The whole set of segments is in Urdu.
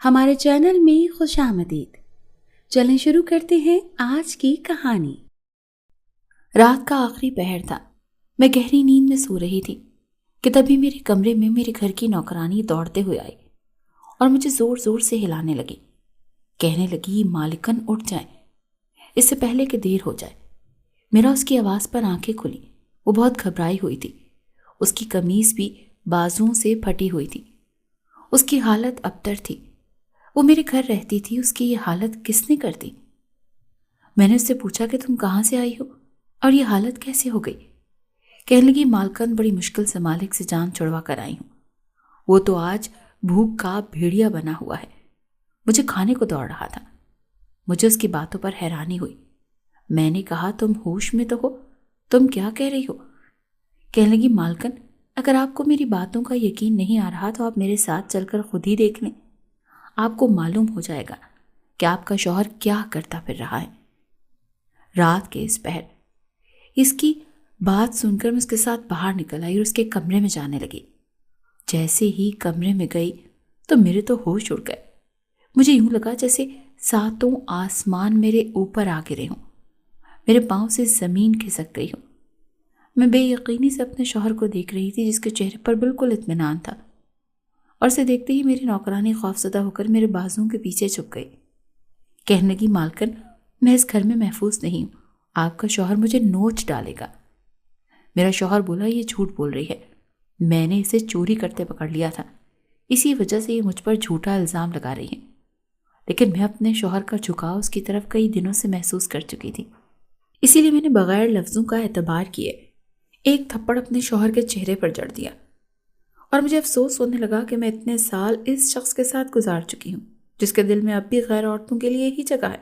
ہمارے چینل میں خوش آمدید۔ چلیں شروع کرتے ہیں آج کی کہانی۔ رات کا آخری پہر تھا، میں گہری نیند میں سو رہی تھی کہ تبھی میرے کمرے میں میرے گھر کی نوکرانی دوڑتے ہوئے آئی اور مجھے زور زور سے ہلانے لگی۔ کہنے لگی مالکن اٹھ جائیں، اس سے پہلے کہ دیر ہو جائے۔ میرا اس کی آواز پر آنکھیں کھلی۔ وہ بہت گھبرائی ہوئی تھی، اس کی قمیض بھی بازوؤں سے پھٹی ہوئی تھی، اس کی حالت ابتر تھی۔ وہ میرے گھر رہتی تھی، اس کی یہ حالت کس نے کر دی؟ میں نے اس سے پوچھا کہ تم کہاں سے آئی ہو اور یہ حالت کیسے ہو گئی؟ کہنے لگی مالکن بڑی مشکل سے مالک سے جان چھڑوا کر آئی ہوں، وہ تو آج بھوک کا بھیڑیا بنا ہوا ہے، مجھے کھانے کو دوڑ رہا تھا۔ مجھے اس کی باتوں پر حیرانی ہوئی۔ میں نے کہا تم ہوش میں تو ہو، تم کیا کہہ رہی ہو؟ کہنے لگی مالکن اگر آپ کو میری باتوں کا یقین نہیں آ رہا تو آپ میرے ساتھ چل کر خود ہی دیکھ لیں، آپ کو معلوم ہو جائے گا کہ آپ کا شوہر کیا کرتا پھر رہا ہے۔ رات کے اس پہر اس کی بات سن کر میں اس کے ساتھ باہر نکل آئی اور اس کے کمرے میں جانے لگی۔ جیسے ہی کمرے میں گئی تو میرے تو ہوش اڑ گئے۔ مجھے یوں لگا جیسے ساتوں آسمان میرے اوپر آ گرے ہوں، میرے پاؤں سے زمین کھسک گئی ہوں۔ میں بے یقینی سے اپنے شوہر کو دیکھ رہی تھی جس کے چہرے پر بالکل اطمینان تھا، اور اسے دیکھتے ہی میری نوکرانی خوفزدہ ہو کر میرے بازوؤں کے پیچھے چھپ گئی۔ کہنے لگی مالکن میں اس گھر میں محفوظ نہیں ہوں، آپ کا شوہر مجھے نوچ ڈالے گا۔ میرا شوہر بولا یہ جھوٹ بول رہی ہے، میں نے اسے چوری کرتے پکڑ لیا تھا، اسی وجہ سے یہ مجھ پر جھوٹا الزام لگا رہی ہے۔ لیکن میں اپنے شوہر کا جھکاؤ اس کی طرف کئی دنوں سے محسوس کر چکی تھی، اسی لیے میں نے بغیر لفظوں کا اعتبار کیے ایک تھپڑ اپنے شوہر کے چہرے پر جڑ دیا، اور مجھے افسوس ہونے لگا کہ میں اتنے سال اس شخص کے ساتھ گزار چکی ہوں جس کے دل میں اب بھی غیر عورتوں کے لیے ہی جگہ ہے۔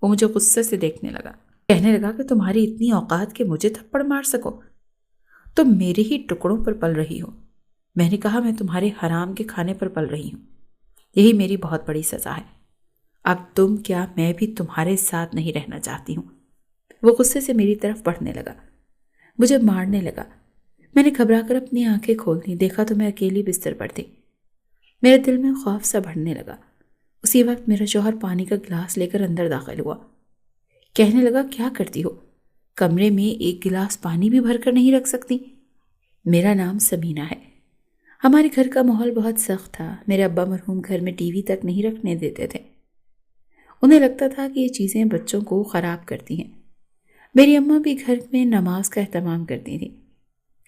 وہ مجھے غصے سے دیکھنے لگا، کہنے لگا کہ تمہاری اتنی اوقات کہ مجھے تھپڑ مار سکو، تم میرے ہی ٹکڑوں پر پل رہی ہو۔ میں نے کہا میں تمہارے حرام کے کھانے پر پل رہی ہوں، یہی میری بہت بڑی سزا ہے، اب تم کیا میں بھی تمہارے ساتھ نہیں رہنا چاہتی ہوں۔ وہ غصے سے میری طرف بڑھنے لگا، مجھے مارنے لگا۔ میں نے گھبرا کر اپنی آنکھیں کھول دیں، دیکھا تو میں اکیلی بستر پر تھی۔ میرے دل میں خوف سا بڑھنے لگا۔ اسی وقت میرا شوہر پانی کا گلاس لے کر اندر داخل ہوا۔ کہنے لگا کیا کرتی ہو، کمرے میں ایک گلاس پانی بھی بھر کر نہیں رکھ سکتی؟ میرا نام سمینہ ہے۔ ہمارے گھر کا ماحول بہت سخت تھا، میرے ابا مرحوم گھر میں ٹی وی تک نہیں رکھنے دیتے تھے، انہیں لگتا تھا کہ یہ چیزیں بچوں کو خراب کرتی ہیں۔ میری اماں بھی گھر میں نماز کا اہتمام کرتی تھی۔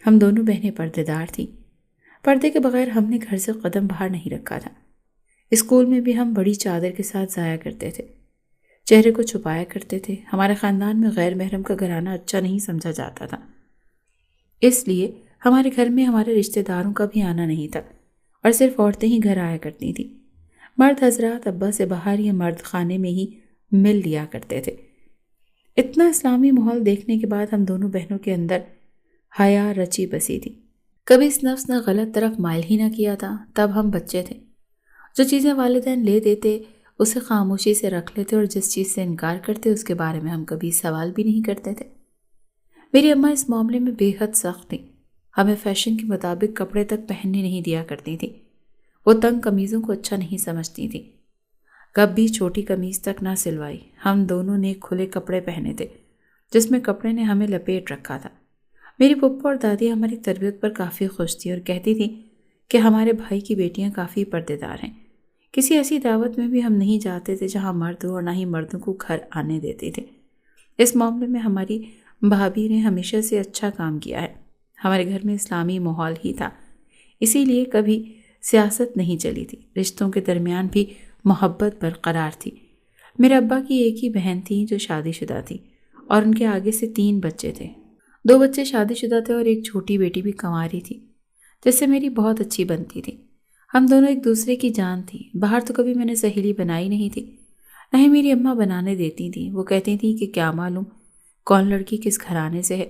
ہم دونوں بہنیں پردے دار تھیں، پردے کے بغیر ہم نے گھر سے قدم باہر نہیں رکھا تھا۔ اسکول میں بھی ہم بڑی چادر کے ساتھ جایا کرتے تھے، چہرے کو چھپایا کرتے تھے۔ ہمارے خاندان میں غیر محرم کا گھرانہ اچھا نہیں سمجھا جاتا تھا، اس لیے ہمارے گھر میں ہمارے رشتہ داروں کا بھی آنا نہیں تھا، اور صرف عورتیں ہی گھر آیا کرتی تھیں۔ مرد حضرات ابا سے باہر یا مرد خانے میں ہی مل لیا کرتے تھے۔ اتنا اسلامی ماحول دیکھنے کے بعد ہم دونوں بہنوں کے اندر حیا رچی بسی تھی۔ کبھی اس نفس نے غلط طرف مائل ہی نہ کیا تھا۔ تب ہم بچے تھے، جو چیزیں والدین لے دیتے اسے خاموشی سے رکھ لیتے، اور جس چیز سے انکار کرتے اس کے بارے میں ہم کبھی سوال بھی نہیں کرتے تھے۔ میری اماں اس معاملے میں بے حد سخت تھیں، ہمیں فیشن کے مطابق کپڑے تک پہننے نہیں دیا کرتی تھی۔ وہ تنگ قمیضوں کو اچھا نہیں سمجھتی تھی، کبھی چھوٹی قمیض تک نہ سلوائی۔ ہم دونوں نے کھلے کپڑے پہنے تھے جس میں کپڑے نے ہمیں لپیٹ رکھا تھا۔ میری پھپھو اور دادی ہماری تربیت پر کافی خوش تھی اور کہتی تھی کہ ہمارے بھائی کی بیٹیاں کافی پردے دار ہیں۔ کسی ایسی دعوت میں بھی ہم نہیں جاتے تھے جہاں مرد ہو، اور نہ ہی مردوں کو گھر آنے دیتے تھے۔ اس معاملے میں ہماری بھابھی نے ہمیشہ سے اچھا کام کیا ہے۔ ہمارے گھر میں اسلامی ماحول ہی تھا، اسی لیے کبھی سیاست نہیں چلی تھی، رشتوں کے درمیان بھی محبت برقرار تھی۔ میرے ابا کی ایک ہی بہن تھی جو شادی شدہ تھی، اور ان کے آگے سے 3 بچے تھے۔ 2 بچے شادی شدہ تھے اور ایک چھوٹی بیٹی بھی کنواری تھی جس سے میری بہت اچھی بنتی تھی۔ ہم دونوں ایک دوسرے کی جان تھی۔ باہر تو کبھی میں نے سہیلی بنائی نہیں تھی، نہ ہی میری اماں بنانے دیتی تھی۔ وہ کہتی تھی کہ کیا معلوم کون لڑکی کس گھرانے سے ہے،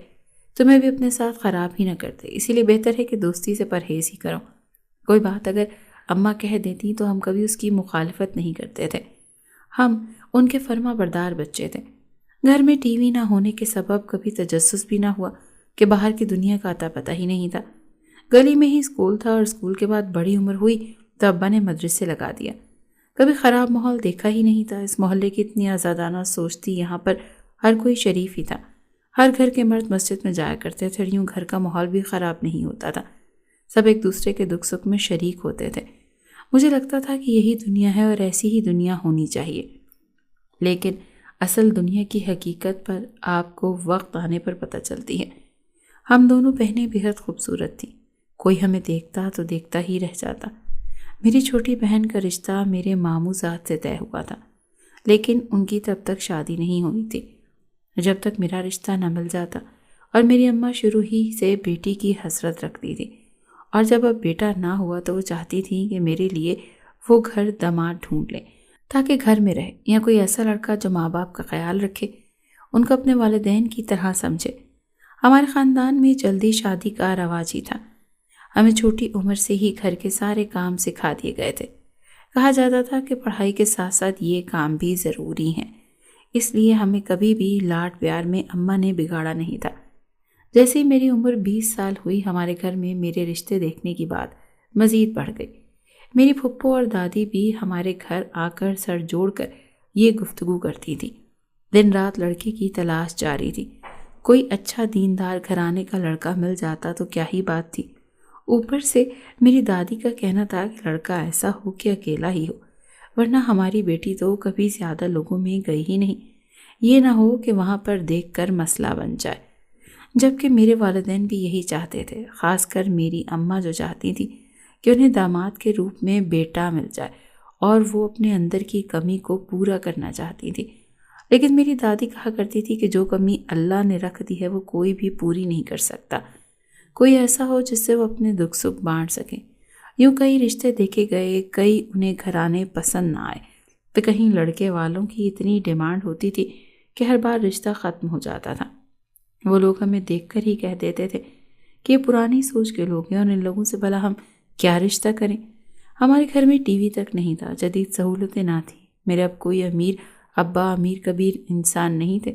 تمہیں بھی اپنے ساتھ خراب ہی نہ کرتے، اسی لیے بہتر ہے کہ دوستی سے پرہیز ہی کرو۔ کوئی بات اگر اماں کہہ دیتی تو ہم کبھی اس کی مخالفت نہیں کرتے تھے، ہم ان کے فرما بردار بچے تھے۔ گھر میں ٹی وی نہ ہونے کے سبب کبھی تجسس بھی نہ ہوا کہ باہر کی دنیا کا اتا پتہ ہی نہیں تھا۔ گلی میں ہی اسکول تھا، اور اسکول کے بعد بڑی عمر ہوئی تو ابا نے مدرسے لگا دیا کبھی خراب ماحول دیکھا ہی نہیں تھا۔ اس محلے کی اتنی آزادانہ سوچ تھی، یہاں پر ہر کوئی شریف ہی تھا، ہر گھر کے مرد مسجد میں جایا کرتے تھے، یوں گھر کا ماحول بھی خراب نہیں ہوتا تھا، سب ایک دوسرے کے دکھ سکھ میں شریک ہوتے تھے۔ مجھے لگتا تھا کہ یہی دنیا ہے اور ایسی ہی دنیا ہونی چاہیے، لیکن اصل دنیا کی حقیقت پر آپ کو وقت آنے پر پتہ چلتی ہے۔ ہم دونوں بہنیں بہت خوبصورت تھیں، کوئی ہمیں دیکھتا تو دیکھتا ہی رہ جاتا۔ میری چھوٹی بہن کا رشتہ میرے ماموں زاد سے طے ہوا تھا، لیکن ان کی تب تک شادی نہیں ہوئی تھی جب تک میرا رشتہ نہ مل جاتا، اور میری اماں شروع ہی سے بیٹی کی حسرت رکھتی تھی، اور جب اب بیٹا نہ ہوا تو وہ چاہتی تھی کہ میرے لیے وہ گھر داماد ڈھونڈ لیں تاکہ گھر میں رہے، یا کوئی ایسا لڑکا جو ماں باپ کا خیال رکھے، ان کو اپنے والدین کی طرح سمجھے۔ ہمارے خاندان میں جلدی شادی کا رواج ہی تھا، ہمیں چھوٹی عمر سے ہی گھر کے سارے کام سکھا دیے گئے تھے۔ کہا جاتا تھا کہ پڑھائی کے ساتھ ساتھ یہ کام بھی ضروری ہیں، اس لیے ہمیں کبھی بھی لاڈ پیار میں اماں نے بگاڑا نہیں تھا۔ جیسے ہی میری عمر 20 سال ہوئی، ہمارے گھر میں میرے رشتے دیکھنے کی بات مزید بڑھ گئی۔ میری پھپھو اور دادی بھی ہمارے گھر آ کر سر جوڑ کر یہ گفتگو کرتی تھی۔ دن رات لڑکے کی تلاش جاری تھی، کوئی اچھا دیندار گھرانے کا لڑکا مل جاتا تو کیا ہی بات تھی۔ اوپر سے میری دادی کا کہنا تھا کہ لڑکا ایسا ہو کہ اکیلا ہی ہو، ورنہ ہماری بیٹی تو کبھی زیادہ لوگوں میں گئی ہی نہیں، یہ نہ ہو کہ وہاں پر دیکھ کر مسئلہ بن جائے۔ جبکہ میرے والدین بھی یہی چاہتے تھے، خاص کر میری اماں جو چاہتی تھی کہ انہیں داماد کے روپ میں بیٹا مل جائے، اور وہ اپنے اندر کی کمی کو پورا کرنا چاہتی تھی۔ لیکن میری دادی کہا کرتی تھی کہ جو کمی اللہ نے رکھ دی ہے وہ کوئی بھی پوری نہیں کر سکتا، کوئی ایسا ہو جس سے وہ اپنے دکھ سکھ بانٹ سکیں۔ یوں کئی رشتے دیکھے گئے، کئی انہیں گھرانے پسند نہ آئے، تو کہیں لڑکے والوں کی اتنی ڈیمانڈ ہوتی تھی کہ ہر بار رشتہ ختم ہو جاتا تھا۔ وہ لوگ ہمیں دیکھ کر ہی کہہ دیتے تھے کہ یہ پرانی سوچ کے لوگ ہیں اور ان لوگوں سے بھلا ہم کیا رشتہ کریں۔ ہمارے گھر میں ٹی وی تک نہیں تھا، جدید سہولتیں نہ تھیں، میرے اب کوئی ابا امیر کبیر انسان نہیں تھے،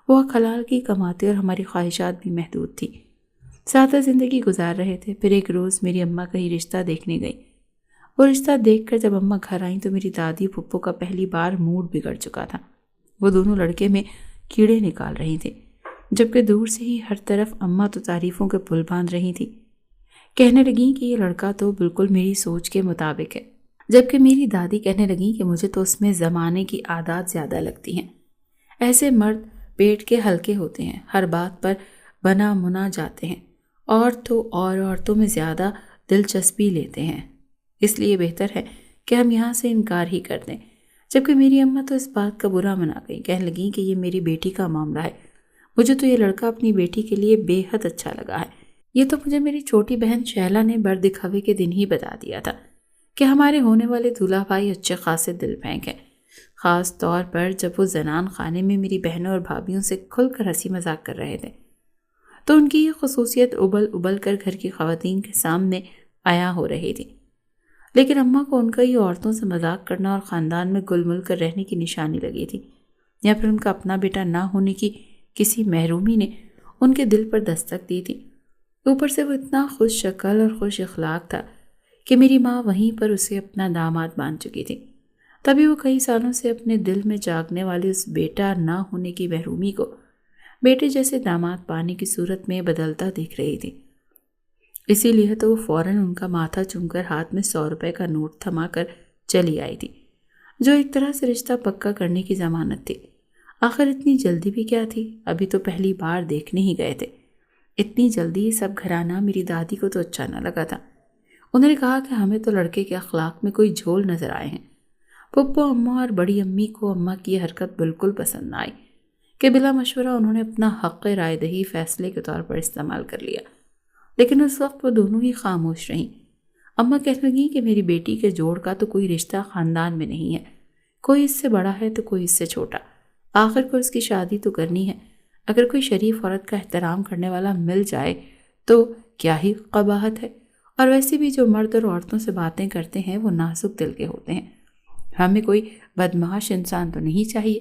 وہ حلال کی کماتے اور ہماری خواہشات بھی محدود تھی۔ سادہ زندگی گزار رہے تھے۔ پھر ایک روز میری اماں کہیں رشتہ دیکھنے گئی، وہ رشتہ دیکھ کر جب اماں گھر آئیں تو میری دادی پھپھو کا پہلی بار موڈ بگڑ چکا تھا۔ وہ دونوں لڑکے میں کیڑے نکال رہی تھی، جبکہ دور سے ہی ہر طرف اماں تو تعریفوں کے پل باندھ رہی تھی، کہنے لگیں کہ یہ لڑکا تو بالکل میری سوچ کے مطابق ہے، جبکہ میری دادی کہنے لگیں کہ مجھے تو اس میں زمانے کی عادات زیادہ لگتی ہیں۔ ایسے مرد پیٹ کے ہلکے ہوتے ہیں، ہر بات پر بنا منا جاتے ہیں، اور عورتوں میں زیادہ دلچسپی لیتے ہیں، اس لیے بہتر ہے کہ ہم یہاں سے انکار ہی کر دیں۔ جبکہ میری اماں تو اس بات کا برا منا گئی، کہنے لگیں کہ یہ میری بیٹی کا معاملہ ہے، مجھے تو یہ لڑکا اپنی بیٹی کے لیے بے حد اچھا لگا ہے۔ یہ تو مجھے میری چھوٹی بہن شہلا نے بر دکھاوے کے دن ہی بتا دیا تھا کہ ہمارے ہونے والے دولہا بھائی اچھے خاصے دل پھینک ہیں، خاص طور پر جب وہ زنان خانے میں میری بہنوں اور بھابھیوں سے کھل کر ہنسی مذاق کر رہے تھے، تو ان کی یہ خصوصیت ابل کر گھر کی خواتین کے سامنے عیاں ہو رہی تھی۔ لیکن اماں کو ان کا یہ عورتوں سے مذاق کرنا اور خاندان میں گل مل کر رہنے کی نشانی لگی تھی، یا پھر ان کا اپنا بیٹا نہ ہونے کی کسی محرومی نے ان کے دل پر دستک دی تھی۔ اوپر سے وہ اتنا خوش شکل اور خوش اخلاق تھا کہ میری ماں وہیں پر اسے اپنا داماد مان چکی تھی، تبھی وہ کئی سالوں سے اپنے دل میں جاگنے والے اس بیٹا نہ ہونے کی محرومی کو بیٹے جیسے داماد پانے کی صورت میں بدلتا دیکھ رہی تھی۔ اسی لیے تو وہ فوراً ان کا ماتھا چوم کر ہاتھ میں 100 روپے کا نوٹ تھما کر چلی آئی تھی، جو ایک طرح سے رشتہ پکا کرنے کی ضمانت تھی۔ آخر اتنی جلدی بھی کیا تھی، ابھی تو پہلی بار دیکھنے ہی گئے تھے۔ اتنی جلدی سب گھرانہ میری دادی کو تو اچھا نہ لگا تھا۔ انہوں نے کہا کہ ہمیں تو لڑکے کے اخلاق میں کوئی جھول نظر آئے ہیں۔ پھپھو اماں اور بڑی امی کو اماں کی یہ حرکت بالکل پسند نہ آئی کہ بلا مشورہ انہوں نے اپنا حق رائے دہی فیصلے کے طور پر استعمال کر لیا، لیکن اس وقت وہ دونوں ہی خاموش رہیں۔ اماں کہنے لگیں کہ میری بیٹی کے جوڑ کا تو کوئی رشتہ خاندان میں نہیں ہے، کوئی اس سے بڑا ہے تو کوئی اس سے چھوٹا، آخر کو اس کی شادی تو کرنی ہے۔ اگر کوئی شریف عورت کا احترام کرنے والا مل جائے تو کیا ہی قباحت ہے، اور ویسے بھی جو مرد اور عورتوں سے باتیں کرتے ہیں وہ نازک دل کے ہوتے ہیں، ہمیں کوئی بدمعاش انسان تو نہیں چاہیے۔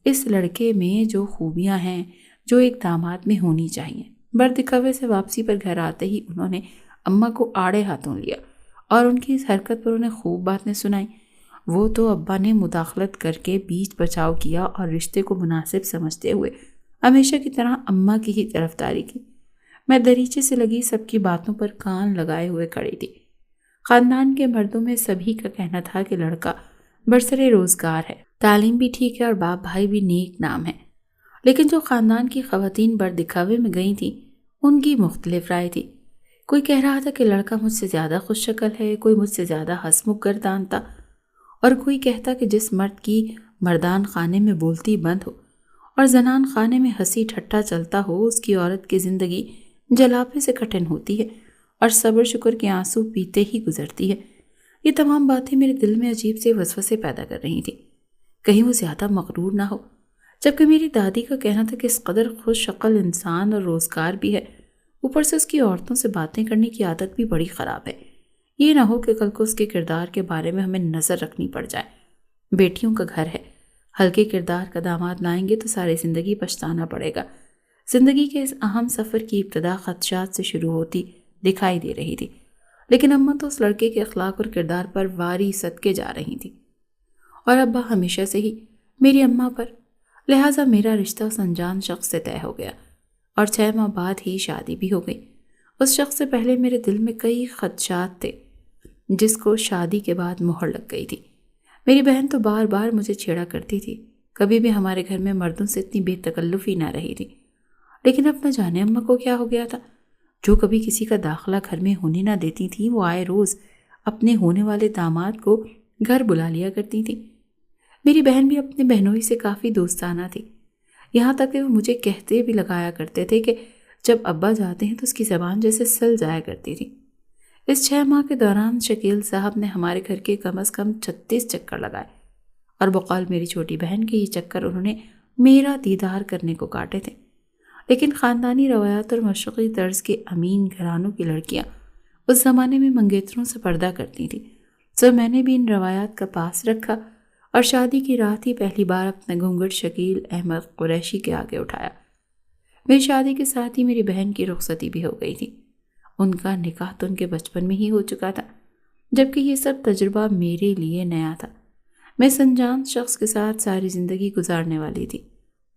اس لڑکے میں جو خوبیاں ہیں جو ایک داماد میں ہونی چاہیے۔ بردکھاوے سے واپسی پر گھر آتے ہی انہوں نے اماں کو آڑے ہاتھوں لیا اور ان کی اس حرکت پر انہیں خوب باتیں سنائیں۔ وہ تو ابا نے مداخلت کر کے بیچ بچاؤ کیا اور رشتے کو مناسب سمجھتے ہوئے ہمیشہ کی طرح اماں کی ہی طرفداری کی۔ میں دریچے سے لگی سب کی باتوں پر کان لگائے ہوئے کھڑی تھی۔ خاندان کے مردوں میں سبھی کا کہنا تھا کہ لڑکا برسر روزگار ہے، تعلیم بھی ٹھیک ہے اور باپ بھائی بھی نیک نام ہے، لیکن جو خاندان کی خواتین بڑ دکھاوے میں گئی تھیں ان کی مختلف رائے تھی۔ کوئی کہہ رہا تھا کہ لڑکا مجھ سے زیادہ خوش شکل ہے، کوئی مجھ سے زیادہ ہسمکھ گردان تھا، اور کوئی کہتا کہ جس مرد کی مردان خانے میں بولتی بند ہو اور زنان خانے میں ہنسی ٹھٹا چلتا ہو، اس کی عورت کی زندگی جلاپے سے کٹھن ہوتی ہے اور صبر شکر کے آنسو پیتے ہی گزرتی ہے۔ یہ تمام باتیں میرے دل میں عجیب سے وسوسے پیدا کر رہی تھیں، کہیں وہ زیادہ مغرور نہ ہو، جبکہ میری دادی کا کہنا تھا کہ اس قدر خوش شکل انسان اور روزگار بھی ہے، اوپر سے اس کی عورتوں سے باتیں کرنے کی عادت بھی بڑی خراب ہے۔ یہ نہ ہو کہ کل کو اس کے کردار کے بارے میں ہمیں نظر رکھنی پڑ جائے۔ بیٹیوں کا گھر ہے، ہلکے کردار کا داماد لائیں گے تو ساری زندگی پچھتانا پڑے گا۔ زندگی کے اس اہم سفر کی ابتدا خدشات سے شروع ہوتی دکھائی دے رہی تھی، لیکن اماں تو اس لڑکے کے اخلاق اور کردار پر واری صدقے جا رہی تھی، اور ابا ہمیشہ سے ہی میری اماں پر، لہٰذا میرا رشتہ اس انجان شخص سے طے ہو گیا اور 6 ماہ بعد ہی شادی بھی ہو گئی۔ اس شخص سے پہلے میرے دل میں کئی خدشات تھے جس کو شادی کے بعد مہر لگ گئی تھی۔ میری بہن تو بار بار مجھے چھیڑا کرتی تھی، کبھی بھی ہمارے گھر میں مردوں سے اتنی بے تکلفی نہ رہی تھی، لیکن اب نہ جانے اماں کو کیا ہو گیا تھا، جو کبھی کسی کا داخلہ گھر میں ہونے نہ دیتی تھی وہ آئے روز اپنے ہونے والے داماد کو گھر بلا لیا کرتی تھی۔ میری بہن بھی اپنے بہنوئی سے کافی دوستانہ تھی، یہاں تک کہ وہ مجھے کہتے بھی لگایا کرتے تھے کہ جب ابا جاتے ہیں تو اس کی زبان جیسے سل جایا کرتی تھی۔ اس 6 ماہ کے دوران شکیل صاحب نے ہمارے گھر کے کم از کم 36 چکر لگائے، اور بقول میری چھوٹی بہن کے یہ چکر انہوں نے میرا دیدار کرنے کو کاٹے تھے۔ لیکن خاندانی روایات اور مشرقی طرز کے امین گھرانوں کی لڑکیاں اس زمانے میں منگیتروں سے پردہ کرتی تھیں، سو میں نے بھی ان روایات کا پاس رکھا اور شادی کی رات ہی پہلی بار اپنا گھونگھٹ شکیل احمد قریشی کے آگے اٹھایا۔ میری شادی کے ساتھ ہی میری بہن کی رخصتی بھی ہو گئی تھی۔ ان کا نکاح تو ان کے بچپن میں ہی ہو چکا تھا، جبکہ یہ سب تجربہ میرے لیے نیا تھا۔ میں سنجان شخص کے ساتھ ساری زندگی گزارنے والی تھی،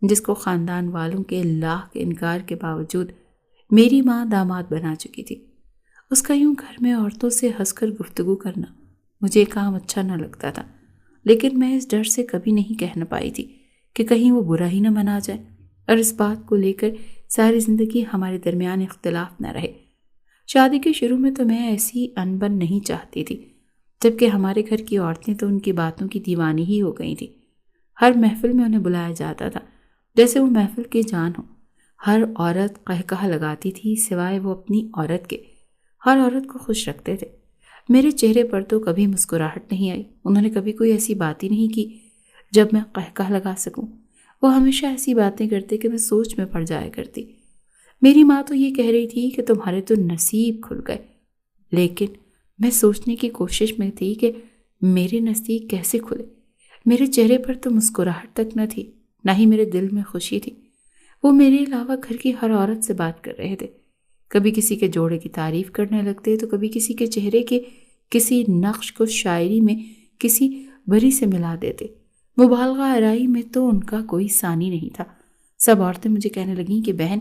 جس کو خاندان والوں کے لاکھ انکار کے باوجود میری ماں داماد بنا چکی تھی۔ اس کا یوں گھر میں عورتوں سے ہنس کر گفتگو کرنا مجھے کام اچھا نہ لگتا تھا، لیکن میں اس ڈر سے کبھی نہیں کہہ نہ پائی تھی کہ کہیں وہ برا ہی نہ منا جائے اور اس بات کو لے کر ساری زندگی ہمارے درمیان اختلاف نہ رہے۔ شادی کے شروع میں تو میں ایسی انبن نہیں چاہتی تھی، جبکہ ہمارے گھر کی عورتیں تو ان کی باتوں کی دیوانی ہی ہو گئی تھیں۔ ہر محفل میں انہیں بلایا جاتا تھا جیسے وہ محفل کی جان ہو۔ ہر عورت قہقہہ لگاتی تھی سوائے وہ اپنی عورت کے، ہر عورت کو خوش رکھتے تھے۔ میرے چہرے پر تو کبھی مسکراہٹ نہیں آئی، انہوں نے کبھی کوئی ایسی بات ہی نہیں کی جب میں قہقہہ لگا سکوں۔ وہ ہمیشہ ایسی باتیں کرتے کہ میں سوچ میں پڑ جایا کرتی۔ میری ماں تو یہ کہہ رہی تھی کہ تمہارے تو نصیب کھل گئے، لیکن میں سوچنے کی کوشش میں تھی کہ میرے نصیب کیسے کھلے۔ میرے چہرے پر تو مسکراہٹ تک نہ تھی، نہ ہی میرے دل میں خوشی تھی۔ وہ میرے علاوہ گھر کی ہر عورت سے بات کر رہے تھے، کبھی کسی کے جوڑے کی تعریف کرنے لگتے تو کبھی کسی کے چہرے کے کسی نقش کو شاعری میں کسی بری سے ملا دیتے۔ مبالغہ آرائی میں تو ان کا کوئی ثانی نہیں تھا۔ سب عورتیں مجھے کہنے لگیں کہ بہن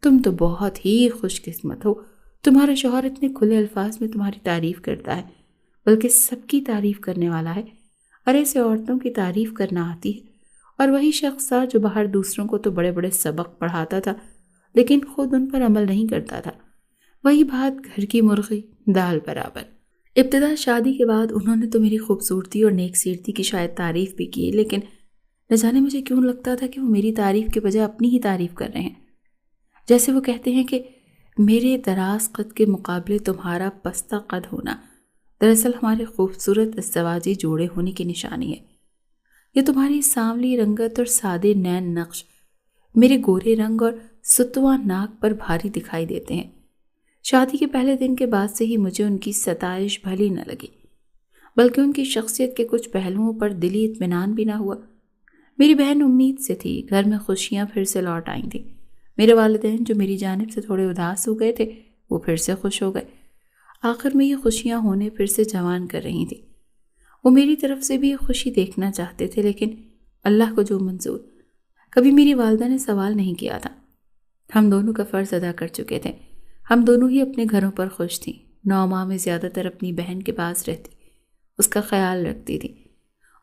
تم تو بہت ہی خوش قسمت ہو، تمہارا شوہر اتنے کھلے الفاظ میں تمہاری تعریف کرتا ہے، بلکہ سب کی تعریف کرنے والا ہے۔ اور ایسے عورتوں کی تعریف کرنا آتی ہے، اور وہی شخص تھا جو باہر دوسروں کو تو بڑے بڑے سبق پڑھاتا تھا لیکن خود ان پر عمل نہیں کرتا تھا۔ وہی بات گھر کی مرغی دال برابر۔ ابتدا شادی کے بعد انہوں نے تو میری خوبصورتی اور نیک سیرتی کی شاید تعریف بھی کی، لیکن نہ جانے مجھے کیوں لگتا تھا کہ وہ میری تعریف کے بجائے اپنی ہی تعریف کر رہے ہیں۔ جیسے وہ کہتے ہیں کہ میرے دراز قد کے مقابلے تمہارا پستہ قد ہونا دراصل ہمارے خوبصورت ازدواجی جوڑے ہونے کی نشانی ہے۔ یہ تمہاری سانولی رنگت اور سادے نین نقش میرے گورے رنگ اور ستواں ناک پر بھاری دکھائی دیتے ہیں۔ شادی کے پہلے دن کے بعد سے ہی مجھے ان کی ستائش بھلی نہ لگی، بلکہ ان کی شخصیت کے کچھ پہلوؤں پر دلی اطمینان بھی نہ ہوا۔ میری بہن امید سے تھی، گھر میں خوشیاں پھر سے لوٹ آئی تھیں۔ میرے والدین جو میری جانب سے تھوڑے اداس ہو گئے تھے وہ پھر سے خوش ہو گئے۔ آخر میں یہ خوشیاں ہونے پھر سے جوان کر رہی تھیں۔ وہ میری طرف سے بھی یہ خوشی دیکھنا چاہتے تھے، لیکن اللہ کو جو منظور۔ کبھی میری والدہ نے سوال نہیں کیا تھا، ہم دونوں کا فرض ادا کر چکے تھے۔ ہم دونوں ہی اپنے گھروں پر خوش تھیں۔ 9 ماہ میں زیادہ تر اپنی بہن کے پاس رہتی، اس کا خیال رکھتی تھی۔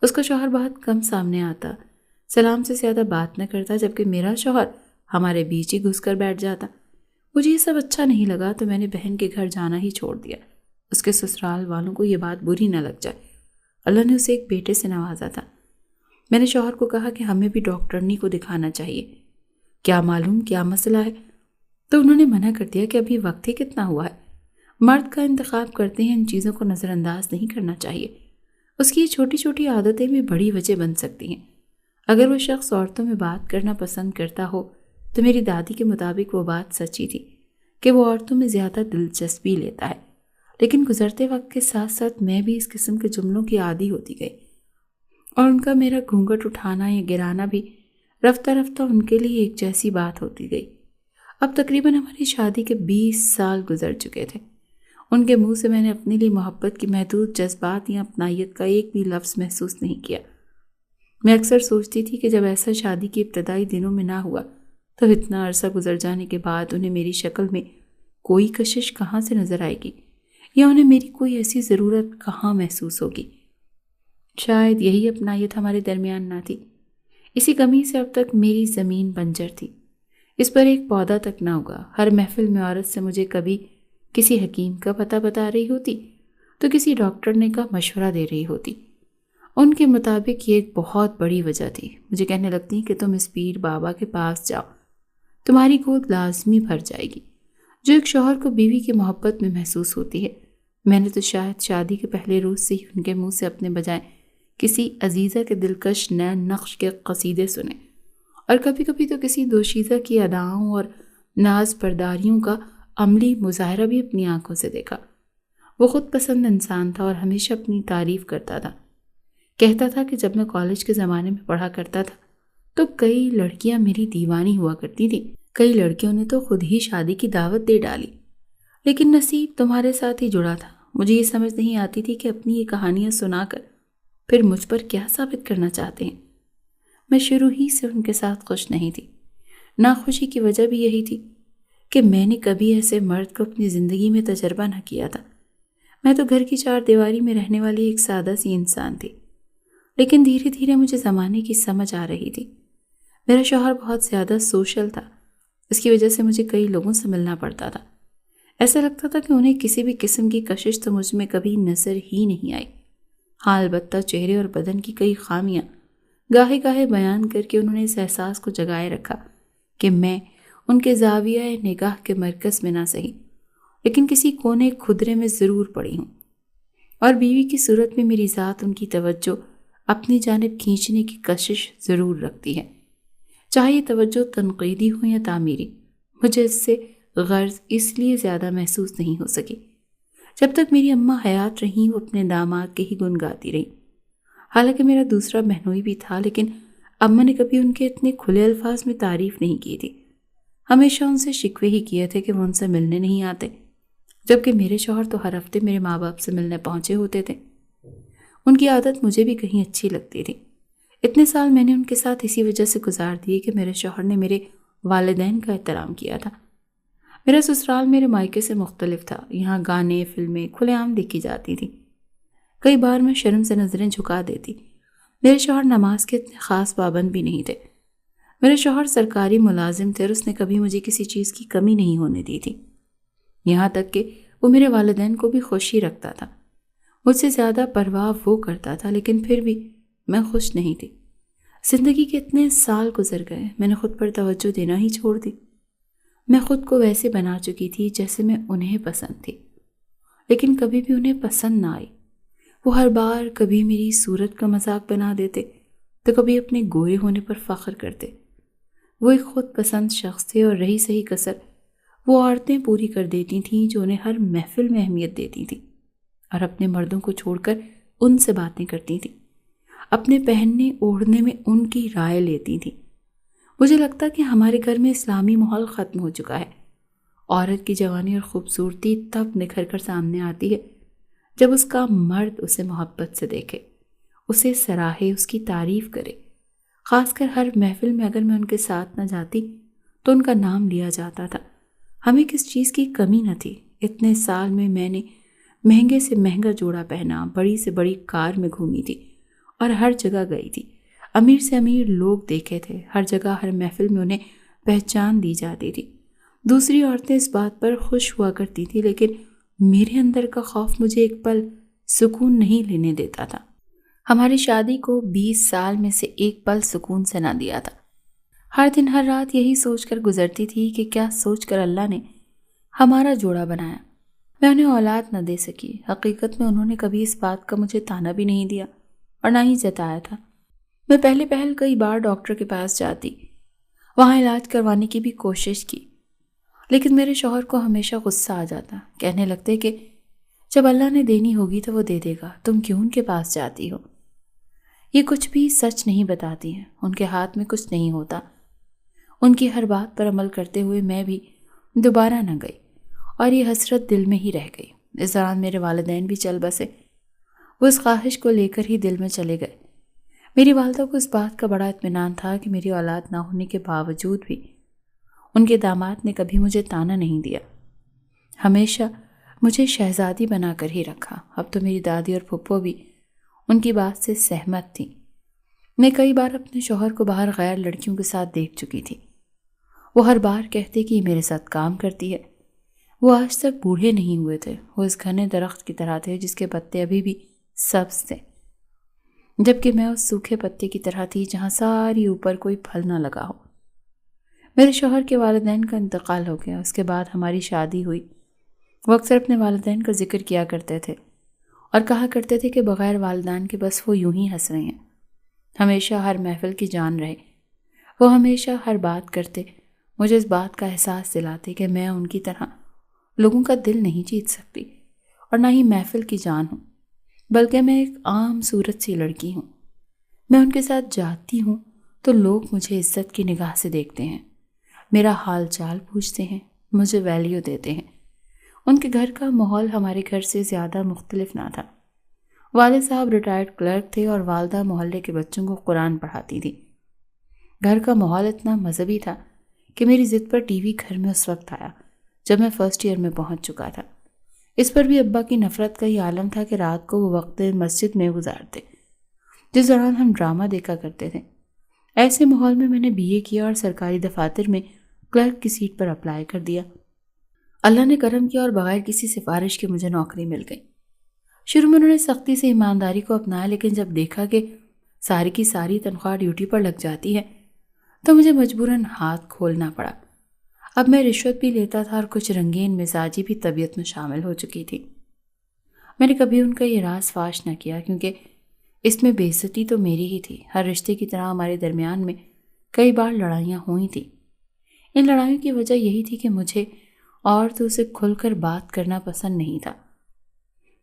اس کا شوہر بہت کم سامنے آتا، سلام سے زیادہ بات نہ کرتا، جبکہ میرا شوہر ہمارے بیچ ہی گھس کر بیٹھ جاتا۔ مجھے یہ سب اچھا نہیں لگا تو میں نے بہن کے گھر جانا ہی چھوڑ دیا۔ اس کے سسرال والوں کو یہ بات بری نہ لگ جائے، اللہ نے اسے ایک بیٹے سے نوازا تھا۔ میں نے شوہر کو کہا کہ ہمیں بھی ڈاکٹرنی کو دکھانا چاہیے، کیا معلوم کیا مسئلہ ہے، تو انہوں نے منع کر دیا کہ ابھی وقت ہی کتنا ہوا ہے، مرد کا انتخاب کرتے ہیں، ان چیزوں کو نظر انداز نہیں کرنا چاہیے، اس کی یہ چھوٹی چھوٹی عادتیں بھی بڑی وجہ بن سکتی ہیں۔ اگر وہ شخص عورتوں میں بات کرنا پسند کرتا ہو تو میری دادی کے مطابق وہ بات سچی تھی کہ وہ عورتوں میں زیادہ دلچسپی لیتا ہے، لیکن گزرتے وقت کے ساتھ ساتھ میں بھی اس قسم کے جملوں کی عادی ہوتی گئی، اور ان کا میرا گھونگھٹ اٹھانا یا گرانا بھی رفتہ رفتہ ان کے لیے ایک جیسی بات ہوتی گئی۔ اب تقریباً ہماری شادی کے 20 سال گزر چکے تھے۔ ان کے منہ سے میں نے اپنے لیے محبت کی محدود جذبات یا اپنائیت کا ایک بھی لفظ محسوس نہیں کیا۔ میں اکثر سوچتی تھی کہ جب ایسا شادی کے ابتدائی دنوں میں نہ ہوا تو اتنا عرصہ گزر جانے کے بعد انہیں میری شکل میں کوئی کشش کہاں سے نظر آئے گی، یا انہیں میری کوئی ایسی ضرورت کہاں محسوس ہوگی۔ شاید یہی اپنائیت ہمارے درمیان نہ تھی، اسی کمی سے اب تک میری زمین بنجر تھی، اس پر ایک پودا تک نہ ہوگا۔ ہر محفل میں عورت سے مجھے کبھی کسی حکیم کا پتہ بتا رہی ہوتی تو کسی ڈاکٹر نے کا مشورہ دے رہی ہوتی۔ ان کے مطابق یہ ایک بہت بڑی وجہ تھی، مجھے کہنے لگتی کہ تم اس پیر بابا کے پاس جاؤ، تمہاری گود لازمی بھر جائے گی، جو ایک شوہر کو بیوی کی محبت میں محسوس ہوتی ہے۔ میں نے تو شاید شادی کے پہلے روز سے ہی ان کے منہ سے اپنے بجائے کسی عزیزہ کے دلکش نئے نقش کے قصیدے سنے، اور کبھی کبھی تو کسی دوشیزہ کی اداؤں اور ناز پرداریوں کا عملی مظاہرہ بھی اپنی آنکھوں سے دیکھا۔ وہ خود پسند انسان تھا اور ہمیشہ اپنی تعریف کرتا تھا، کہتا تھا کہ جب میں کالج کے زمانے میں پڑھا کرتا تھا تو کئی لڑکیاں میری دیوانی ہوا کرتی تھیں، کئی لڑکیوں نے تو خود ہی شادی کی دعوت دے ڈالی، لیکن نصیب تمہارے ساتھ ہی جڑا تھا۔ مجھے یہ سمجھ نہیں آتی تھی کہ اپنی یہ کہانیاں سنا کر پھر مجھ پر کیا ثابت کرنا چاہتے ہیں۔ میں شروع ہی سے ان کے ساتھ خوش نہیں تھی۔ ناخوشی کی وجہ بھی یہی تھی کہ میں نے کبھی ایسے مرد کو اپنی زندگی میں تجربہ نہ کیا تھا۔ میں تو گھر کی 4 دیواری میں رہنے والی ایک سادہ سی انسان تھی، لیکن دھیرے دھیرے مجھے زمانے کی سمجھ آ رہی تھی۔ میرا شوہر بہت زیادہ سوشل تھا، اس کی وجہ سے مجھے کئی لوگوں سے ملنا پڑتا تھا۔ ایسا لگتا تھا کہ انہیں کسی بھی قسم کی کشش تو مجھ میں کبھی نظر ہی نہیں آئی۔ ہاں، البتہ چہرے اور بدن کی کئی خامیاں گاہے گاہے بیان کر کے انہوں نے اس احساس کو جگائے رکھا کہ میں ان کے زاویہ نگاہ کے مرکز میں نہ سہی لیکن کسی کونے کھدرے میں ضرور پڑی ہوں، اور بیوی کی صورت میں میری ذات ان کی توجہ اپنی جانب کھینچنے کی کشش ضرور رکھتی ہے، چاہے یہ توجہ تنقیدی ہو یا تعمیری۔ مجھے اس سے غرض اس لیے زیادہ محسوس نہیں ہو سکی جب تک میری اماں حیات رہیں، وہ اپنے داماد کے ہی گن گاتی رہیں۔ حالانکہ میرا دوسرا بہنوئی بھی تھا، لیکن اماں نے کبھی ان کے اتنے کھلے الفاظ میں تعریف نہیں کی تھی، ہمیشہ ان سے شکوے ہی کیے تھے کہ وہ ان سے ملنے نہیں آتے، جبکہ میرے شوہر تو ہر ہفتے میرے ماں باپ سے ملنے پہنچے ہوتے تھے۔ ان کی عادت مجھے بھی کہیں اچھی لگتی تھی۔ اتنے سال میں نے ان کے ساتھ اسی وجہ سے گزار دیے کہ میرے شوہر نے میرے والدین کا احترام کیا تھا۔ میرا سسرال میرے مائکے سے مختلف تھا، یہاں گانے فلمیں کھلے عام دیکھی جاتی تھی۔ کئی بار میں شرم سے نظریں جھکا دیتی۔ میرے شوہر نماز کے اتنے خاص پابند بھی نہیں تھے۔ میرے شوہر سرکاری ملازم تھے اور اس نے کبھی مجھے کسی چیز کی کمی نہیں ہونے دی تھی، یہاں تک کہ وہ میرے والدین کو بھی خوش ہی رکھتا تھا۔ مجھ سے زیادہ پرواہ وہ کرتا تھا، لیکن پھر بھی میں خوش نہیں تھی۔ زندگی کے اتنے سال گزر گئے، میں نے خود پر توجہ دینا ہی چھوڑ دی۔ میں خود کو ویسے بنا چکی تھی جیسے میں انہیں پسند تھی، لیکن کبھی بھی انہیں پسند نہ آئی۔ وہ ہر بار کبھی میری صورت کا مذاق بنا دیتے تو کبھی اپنے گورے ہونے پر فخر کرتے۔ وہ ایک خود پسند شخص تھے، اور رہی صحیح کسر وہ عورتیں پوری کر دیتی تھیں جو انہیں ہر محفل میں اہمیت دیتی تھیں اور اپنے مردوں کو چھوڑ کر ان سے باتیں کرتی تھیں، اپنے پہننے اوڑھنے میں ان کی رائے لیتی تھیں۔ مجھے لگتا کہ ہمارے گھر میں اسلامی ماحول ختم ہو چکا ہے۔ عورت کی جوانی اور خوبصورتی تب نکھر کر سامنے آتی ہے جب اس کا مرد اسے محبت سے دیکھے، اسے سراہے، اس کی تعریف کرے۔ خاص کر ہر محفل میں اگر میں ان کے ساتھ نہ جاتی تو ان کا نام لیا جاتا تھا۔ ہمیں کس چیز کی کمی نہ تھی۔ اتنے سال میں نے مہنگے سے مہنگا جوڑا پہنا، بڑی سے بڑی کار میں گھومی تھی اور ہر جگہ گئی تھی۔ امیر سے امیر لوگ دیکھے تھے، ہر جگہ ہر محفل میں انہیں پہچان دی جاتی تھی۔ دوسری عورتیں اس بات پر خوش ہوا کرتی تھی، لیکن میرے اندر کا خوف مجھے ایک پل سکون نہیں لینے دیتا تھا۔ ہماری شادی کو 20 سال میں سے ایک پل سکون سے نہ دیا تھا۔ ہر دن ہر رات یہی سوچ کر گزرتی تھی کہ کیا سوچ کر اللہ نے ہمارا جوڑا بنایا۔ میں انہیں اولاد نہ دے سکی۔ حقیقت میں انہوں نے کبھی اس بات کا مجھے تانا بھی نہیں دیا اور نہ ہی جتایا تھا۔ میں پہلے کئی بار ڈاکٹر کے پاس جاتی، وہاں علاج کروانے کی بھی کوشش کی، لیکن میرے شوہر کو ہمیشہ غصہ آ جاتا۔ کہنے لگتے کہ جب اللہ نے دینی ہوگی تو وہ دے دے گا، تم کیوں ان کے پاس جاتی ہو؟ یہ کچھ بھی سچ نہیں بتاتی ہیں، ان کے ہاتھ میں کچھ نہیں ہوتا۔ ان کی ہر بات پر عمل کرتے ہوئے میں بھی دوبارہ نہ گئی اور یہ حسرت دل میں ہی رہ گئی۔ اس دوران میرے والدین بھی چل بسے، وہ اس خواہش کو لے کر ہی دل میں چلے گئے۔ میری والدہ کو اس بات کا بڑا اطمینان تھا کہ میری اولاد نہ ہونے کے باوجود بھی ان کے داماد نے کبھی مجھے تانا نہیں دیا، ہمیشہ مجھے شہزادی بنا کر ہی رکھا۔ اب تو میری دادی اور پھپھو بھی ان کی بات سے سہمت تھی۔ میں کئی بار اپنے شوہر کو باہر غیر لڑکیوں کے ساتھ دیکھ چکی تھی۔ وہ ہر بار کہتے کہ یہ میرے ساتھ کام کرتی ہے۔ وہ آج تک بوڑھے نہیں ہوئے تھے، وہ اس گھنے درخت کی طرح تھے جس کے پتے ابھی بھی سبز تھے، جبکہ میں اس سوکھے پتے کی طرح تھی جہاں ساری اوپر کوئی پھل نہ لگا ہو۔ میرے شوہر کے والدین کا انتقال ہو گیا، اس کے بعد ہماری شادی ہوئی۔ وہ اکثر اپنے والدین کا ذکر کیا کرتے تھے اور کہا کرتے تھے کہ بغیر والدین کے بس وہ یوں ہی ہنس رہے ہیں، ہمیشہ ہر محفل کی جان رہے۔ وہ ہمیشہ ہر بات کرتے، مجھے اس بات کا احساس دلاتے کہ میں ان کی طرح لوگوں کا دل نہیں جیت سکتی اور نہ ہی محفل کی جان ہوں، بلکہ میں ایک عام صورت سی لڑکی ہوں۔ میں ان کے ساتھ جاتی ہوں تو لوگ مجھے عزت کی نگاہ سے دیکھتے ہیں، میرا حال چال پوچھتے ہیں، مجھے ویلیو دیتے ہیں۔ ان کے گھر کا ماحول ہمارے گھر سے زیادہ مختلف نہ تھا۔ والد صاحب ریٹائرڈ کلرک تھے اور والدہ محلے کے بچوں کو قرآن پڑھاتی تھی۔ گھر کا ماحول اتنا مذہبی تھا کہ میری ضد پر ٹی وی گھر میں اس وقت آیا جب میں فرسٹ ایئر میں پہنچ چکا تھا۔ اس پر بھی ابا کی نفرت کا یہ عالم تھا کہ رات کو وہ وقت مسجد میں گزارتے، جس دوران ہم ڈرامہ دیکھا کرتے تھے۔ ایسے ماحول میں نے BA کیا اور سرکاری دفاتر میں کلرک کی سیٹ پر اپلائی کر دیا۔ اللہ نے کرم کیا اور بغیر کسی سفارش کے مجھے نوکری مل گئی۔ شروع میں انہوں نے سختی سے ایمانداری کو اپنایا، لیکن جب دیکھا کہ ساری کی ساری تنخواہ ڈیوٹی پر لگ جاتی ہے تو مجھے مجبوراً ہاتھ کھولنا پڑا۔ اب میں رشوت بھی لیتا تھا اور کچھ رنگین مزاجی بھی طبیعت میں شامل ہو چکی تھی۔ میں نے کبھی ان کا یہ راز فاش نہ کیا کیونکہ اس میں بے عزتی تو میری ہی تھی۔ ہر رشتے کی طرح ہمارے درمیان میں کئی بار لڑائیاں ہوئی تھیں۔ ان لڑائیوں کی وجہ یہی تھی کہ مجھے عورتوں سے کھل کر بات کرنا پسند نہیں تھا،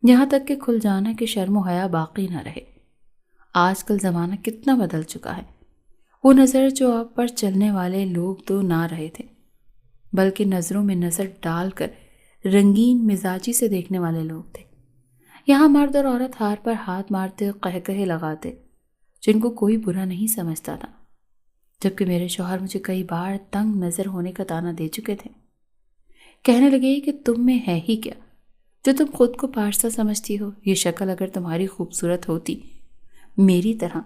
یہاں تک کہ کھل جانا کہ شرم و حیا باقی نہ رہے۔ آج کل زمانہ کتنا بدل چکا ہے۔ وہ نظر جو آپ پر چلنے والے لوگ تو نہ رہے تھے، بلکہ نظروں میں نظر ڈال کر رنگین مزاجی سے دیکھنے والے لوگ تھے۔ یہاں مرد اور عورت ہار پر ہاتھ مارتے، قہقہے لگاتے، جن کو کوئی برا نہیں سمجھتا تھا، جبکہ میرے شوہر مجھے کئی بار تنگ نظر ہونے کا طعنہ دے چکے تھے۔ کہنے لگے کہ تم میں ہے ہی کیا جو تم خود کو پارسا سمجھتی ہو؟ یہ شکل اگر تمہاری خوبصورت ہوتی میری طرح،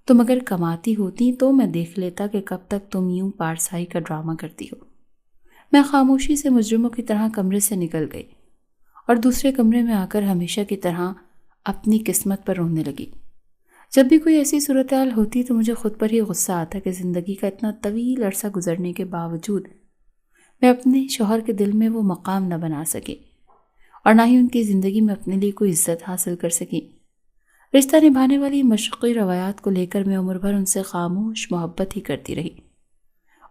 تم اگر کماتی ہوتی تو میں دیکھ لیتا کہ کب تک تم یوں پارسائی کا ڈرامہ کرتی ہو۔ میں خاموشی سے مجرموں کی طرح کمرے سے نکل گئی اور دوسرے کمرے میں آ کر ہمیشہ کی طرح اپنی قسمت پر رونے لگی۔ جب بھی کوئی ایسی صورتحال ہوتی تو مجھے خود پر ہی غصہ آتا کہ زندگی کا اتنا طویل عرصہ گزرنے کے باوجود میں اپنے شوہر کے دل میں وہ مقام نہ بنا سکی اور نہ ہی ان کی زندگی میں اپنے لیے کوئی عزت حاصل کر سکی۔ رشتہ نبھانے والی مشرقی روایات کو لے کر میں عمر بھر ان سے خاموش محبت ہی کرتی رہی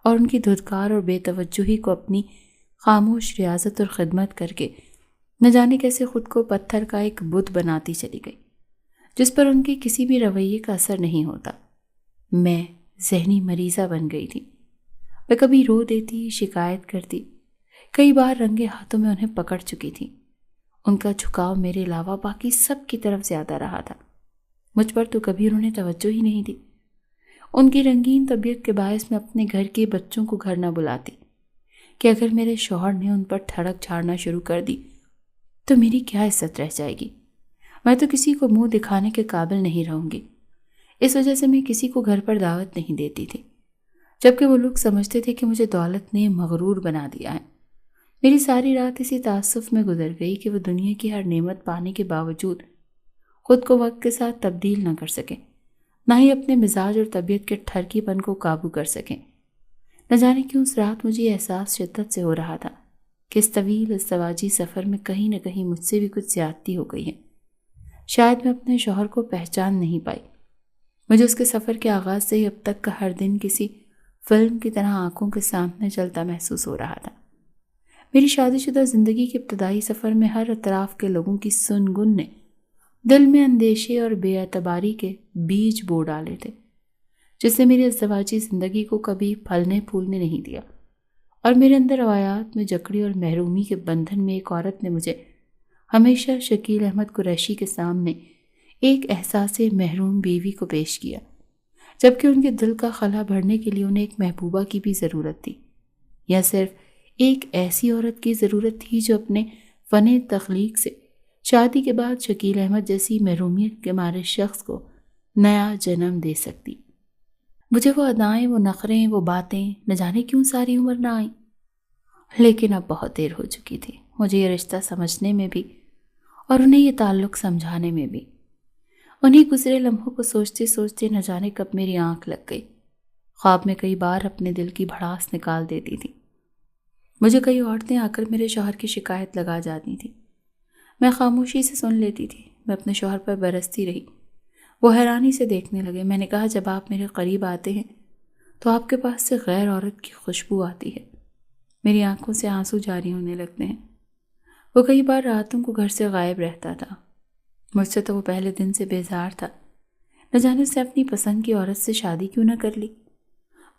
اور ان کی دھدکار اور بے توجہی کو اپنی خاموش ریاضت اور خدمت کر کے نہ جانے کیسے خود کو پتھر کا ایک بت بناتی چلی گئی جس پر ان کے کسی بھی رویے کا اثر نہیں ہوتا۔ میں ذہنی مریضہ بن گئی تھی۔ میں کبھی رو دیتی، شکایت کرتی، کئی بار رنگے ہاتھوں میں انہیں پکڑ چکی تھی۔ ان کا جھکاؤ میرے علاوہ باقی سب کی طرف زیادہ رہا تھا۔ مجھ پر تو کبھی انہوں نے توجہ ہی نہیں دی۔ ان کی رنگین طبیعت کے باعث میں اپنے گھر کے بچوں کو گھر نہ بلاتی کہ اگر میرے شوہر نے ان پر ٹھڑک جھاڑنا شروع کر دی تو میری کیا عزت رہ جائے گی؟ میں تو کسی کو منہ دکھانے کے قابل نہیں رہوں گی۔ اس وجہ سے میں کسی کو گھر پر دعوت نہیں دیتی تھی، جبکہ وہ لوگ سمجھتے تھے کہ مجھے دولت نے مغرور بنا دیا ہے۔ میری ساری رات اسی تعصف میں گزر گئی کہ وہ دنیا کی ہر نعمت پانے کے باوجود خود کو وقت کے ساتھ تبدیل نہ کر سکیں، نہ ہی اپنے مزاج اور طبیعت کے ٹھرکی پن کو قابو کر سکیں۔ نہ جانے کیوں اس رات مجھے یہ احساس شدت سے ہو رہا تھا کہ اس طویل ازدواجی سفر میں کہیں نہ کہیں مجھ سے بھی کچھ زیادتی ہو گئی ہے۔ شاید میں اپنے شوہر کو پہچان نہیں پائی۔ مجھے اس کے سفر کے آغاز سے ہی اب تک کا ہر دن کسی فلم کی طرح آنکھوں کے سامنے چلتا محسوس ہو رہا تھا۔ میری شادی شدہ زندگی کے ابتدائی سفر میں ہر اطراف کے لوگوں کی سنگن نے دل میں اندیشے اور بے اعتباری کے بیج بو ڈالے تھے، جس نے میری ازدواجی زندگی کو کبھی پھلنے پھولنے نہیں دیا، اور میرے اندر روایات میں جکڑی اور محرومی کے بندھن میں ایک عورت نے مجھے ہمیشہ شکیل احمد قریشی کے سامنے ایک احساس محروم بیوی کو پیش کیا، جبکہ ان کے دل کا خلا بھرنے کے لیے انہیں ایک محبوبہ کی بھی ضرورت تھی، یا صرف ایک ایسی عورت کی ضرورت تھی جو اپنے فن تخلیق سے شادی کے بعد شکیل احمد جیسی محرومیت کے مارے شخص کو نیا جنم دے سکتی۔ مجھے وہ ادائیں، وہ نخریں، وہ باتیں نہ جانے کیوں ساری عمر نہ آئیں، لیکن اب بہت دیر ہو چکی تھی مجھے یہ رشتہ سمجھنے میں بھی اور انہیں یہ تعلق سمجھانے میں بھی۔ انہیں گزرے لمحوں کو سوچتے سوچتے نہ جانے کب میری آنکھ لگ گئی۔ خواب میں کئی بار اپنے دل کی بھڑاس نکال دیتی تھی۔ مجھے کئی عورتیں آ کر میرے شوہر کی شکایت لگا جاتی تھیں، میں خاموشی سے سن لیتی تھی۔ میں اپنے شوہر پر برستی رہی۔ وہ حیرانی سے دیکھنے لگے۔ میں نے کہا، جب آپ میرے قریب آتے ہیں تو آپ کے پاس سے غیر عورت کی خوشبو آتی ہے۔ میری آنکھوں سے آنسو جاری ہونے لگتے ہیں۔ وہ کئی بار راتوں کو گھر سے غائب رہتا تھا۔ مجھ سے تو وہ پہلے دن سے بیزار تھا۔ نہ جانے اس نے اپنی پسند کی عورت سے شادی کیوں نہ کر لی۔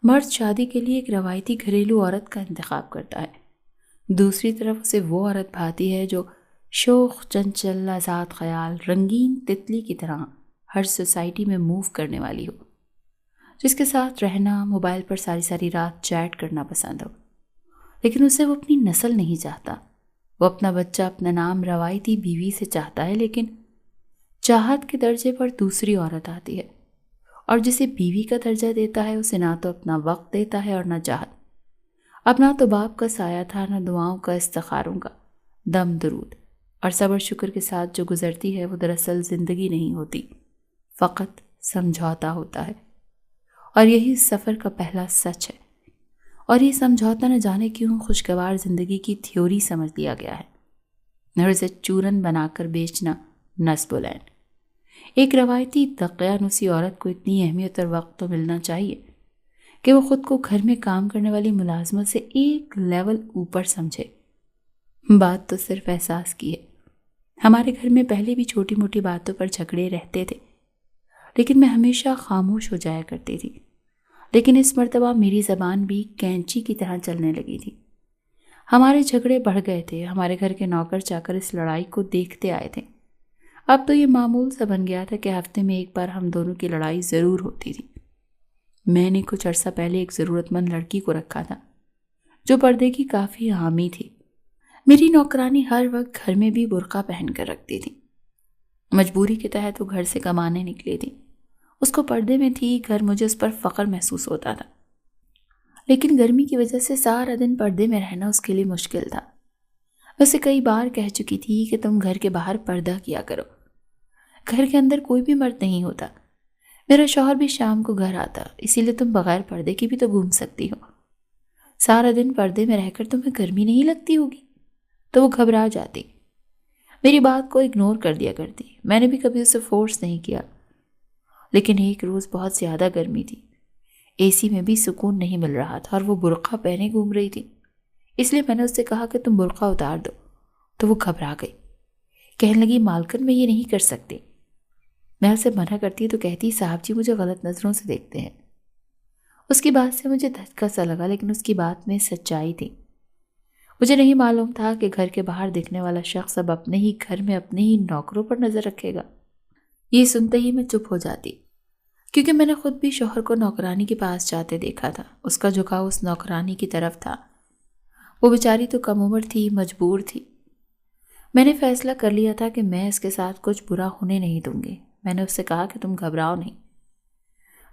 مرد شادی کے لیے ایک روایتی گھریلو عورت کا انتخاب کرتا ہے، دوسری طرف اسے وہ عورت بھاتی ہے جو شوخ، چنچل، آزاد خیال، رنگین تتلی کی طرح ہر سوسائٹی میں موو کرنے والی ہو، جس کے ساتھ رہنا، موبائل پر ساری ساری رات چیٹ کرنا پسند ہو۔ لیکن اسے وہ اپنی نسل نہیں چاہتا۔ وہ اپنا بچہ اپنا نام روایتی بیوی سے چاہتا ہے، لیکن چاہت کے درجے پر دوسری عورت آتی ہے، اور جسے بیوی کا درجہ دیتا ہے اسے نہ تو اپنا وقت دیتا ہے اور نہ چاہت۔ اب نہ تو باپ کا سایہ تھا، نہ دعاؤں کا، استخاروں کا، دم درود اور صبر شکر کے ساتھ جو گزرتی ہے وہ دراصل زندگی نہیں ہوتی، فقط سمجھوتا ہوتا ہے۔ اور یہی اس سفر کا پہلا سچ ہے، اور یہ سمجھوتا نہ جانے کیوں خوشگوار زندگی کی تھیوری سمجھ لیا گیا ہے، اور اسے چورن بنا کر بیچنا نصب العین۔ ایک روایتی دقیانوسی عورت کو اتنی اہمیت اور وقت تو ملنا چاہیے کہ وہ خود کو گھر میں کام کرنے والی ملازمت سے ایک لیول اوپر سمجھے۔ بات تو صرف احساس کی ہے۔ ہمارے گھر میں پہلے بھی چھوٹی موٹی باتوں پر جھگڑے رہتے تھے، لیکن میں ہمیشہ خاموش ہو جایا کرتی تھی۔ لیکن اس مرتبہ میری زبان بھی کینچی کی طرح چلنے لگی تھی۔ ہمارے جھگڑے بڑھ گئے تھے۔ ہمارے گھر کے نوکر چاکر اس لڑائی کو دیکھتے آئے تھے۔ اب تو یہ معمول سا بن گیا تھا کہ ہفتے میں ایک بار ہم دونوں کی لڑائی ضرور ہوتی تھی۔ میں نے کچھ عرصہ پہلے ایک ضرورت مند لڑکی کو رکھا تھا جو پردے کی کافی حامی تھی۔ میری نوکرانی ہر وقت گھر میں بھی برقع پہن کر رکھتی تھی۔ مجبوری کے تحت وہ گھر سے کمانے نکلی تھی۔ اس کو پردے میں تھی، گھر مجھے اس پر فخر محسوس ہوتا تھا، لیکن گرمی کی وجہ سے سارا دن پردے میں رہنا اس کے لیے مشکل تھا۔ ویسے کئی بار کہہ چکی تھی کہ تم گھر کے باہر پردہ کیا کرو، گھر کے اندر کوئی بھی مرد نہیں ہوتا۔ میرا شوہر بھی شام کو گھر آتا، اسی لیے تم بغیر پردے کی بھی تو گھوم سکتی ہو۔ سارا دن پردے میں رہ کر تمہیں گرمی نہیں لگتی ہوگی؟ تو وہ گھبرا جاتی، میری بات کو اگنور کر دیا کرتی۔ میں نے بھی کبھی اسے فورس نہیں کیا، لیکن ایک روز بہت زیادہ گرمی تھی، اے سی میں بھی سکون نہیں مل رہا تھا اور وہ برقع پہنے گھوم رہی تھی۔ اس لیے میں نے اس سے کہا کہ تم برقع اتار دو، تو وہ گھبرا گئی، کہنے لگی مالکن میں یہ نہیں کر سکتی۔ میں اسے منع کرتی تو کہتی صاحب جی مجھے غلط نظروں سے دیکھتے ہیں۔ اس کی بات سے مجھے دھچکا سا لگا، لیکن اس کی بات میں سچائی تھی۔ مجھے نہیں معلوم تھا کہ گھر کے باہر دکھنے والا شخص اب اپنے ہی گھر میں اپنے ہی نوکروں پر نظر رکھے گا۔ یہ سنتے ہی میں چپ ہو جاتی، کیونکہ میں نے خود بھی شوہر کو نوکرانی کے پاس جاتے دیکھا تھا۔ اس کا جھکاؤ اس نوکرانی کی طرف تھا۔ وہ بیچاری تو کم عمر تھی، مجبور تھی۔ میں نے فیصلہ کر لیا تھا کہ میں اس کے ساتھ کچھ برا ہونے نہیں دوں گی۔ میں نے اس سے کہا کہ تم گھبراؤ نہیں،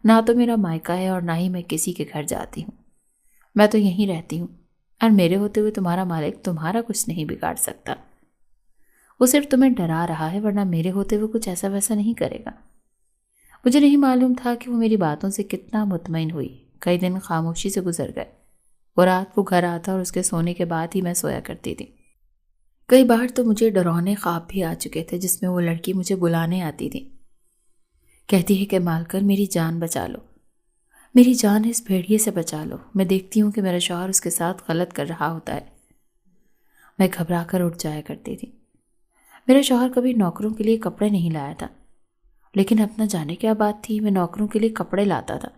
نہ تو میرا مائکہ ہے اور نہ ہی میں کسی کے گھر جاتی ہوں۔ میں تو یہیں رہتی ہوں، اور میرے ہوتے ہوئے تمہارا مالک تمہارا کچھ نہیں بگاڑ سکتا۔ وہ صرف تمہیں ڈرا رہا ہے، ورنہ میرے ہوتے ہوئے کچھ ایسا ویسا نہیں کرے گا۔ مجھے نہیں معلوم تھا کہ وہ میری باتوں سے کتنا مطمئن ہوئی۔ کئی دن خاموشی سے گزر گئے۔ وہ رات کو گھر آتا اور اس کے سونے کے بعد ہی میں سویا کرتی تھی۔ کئی بار تو مجھے ڈراؤنے خواب بھی آ چکے تھے، جس میں وہ لڑکی مجھے بلانے آتی تھی، کہتی ہے کہ مالکن میری جان بچا لو، میری جان اس بھیڑیے سے بچا لو۔ میں دیکھتی ہوں کہ میرا شوہر اس کے ساتھ غلط کر رہا ہوتا ہے۔ میں گھبرا کر اٹھ جایا کرتی تھی۔ میرا شوہر کبھی نوکروں کے لیے کپڑے نہیں لایا تھا، لیکن اپنا جانے کیا بات تھی، میں نوکروں کے لیے کپڑے لاتا تھا۔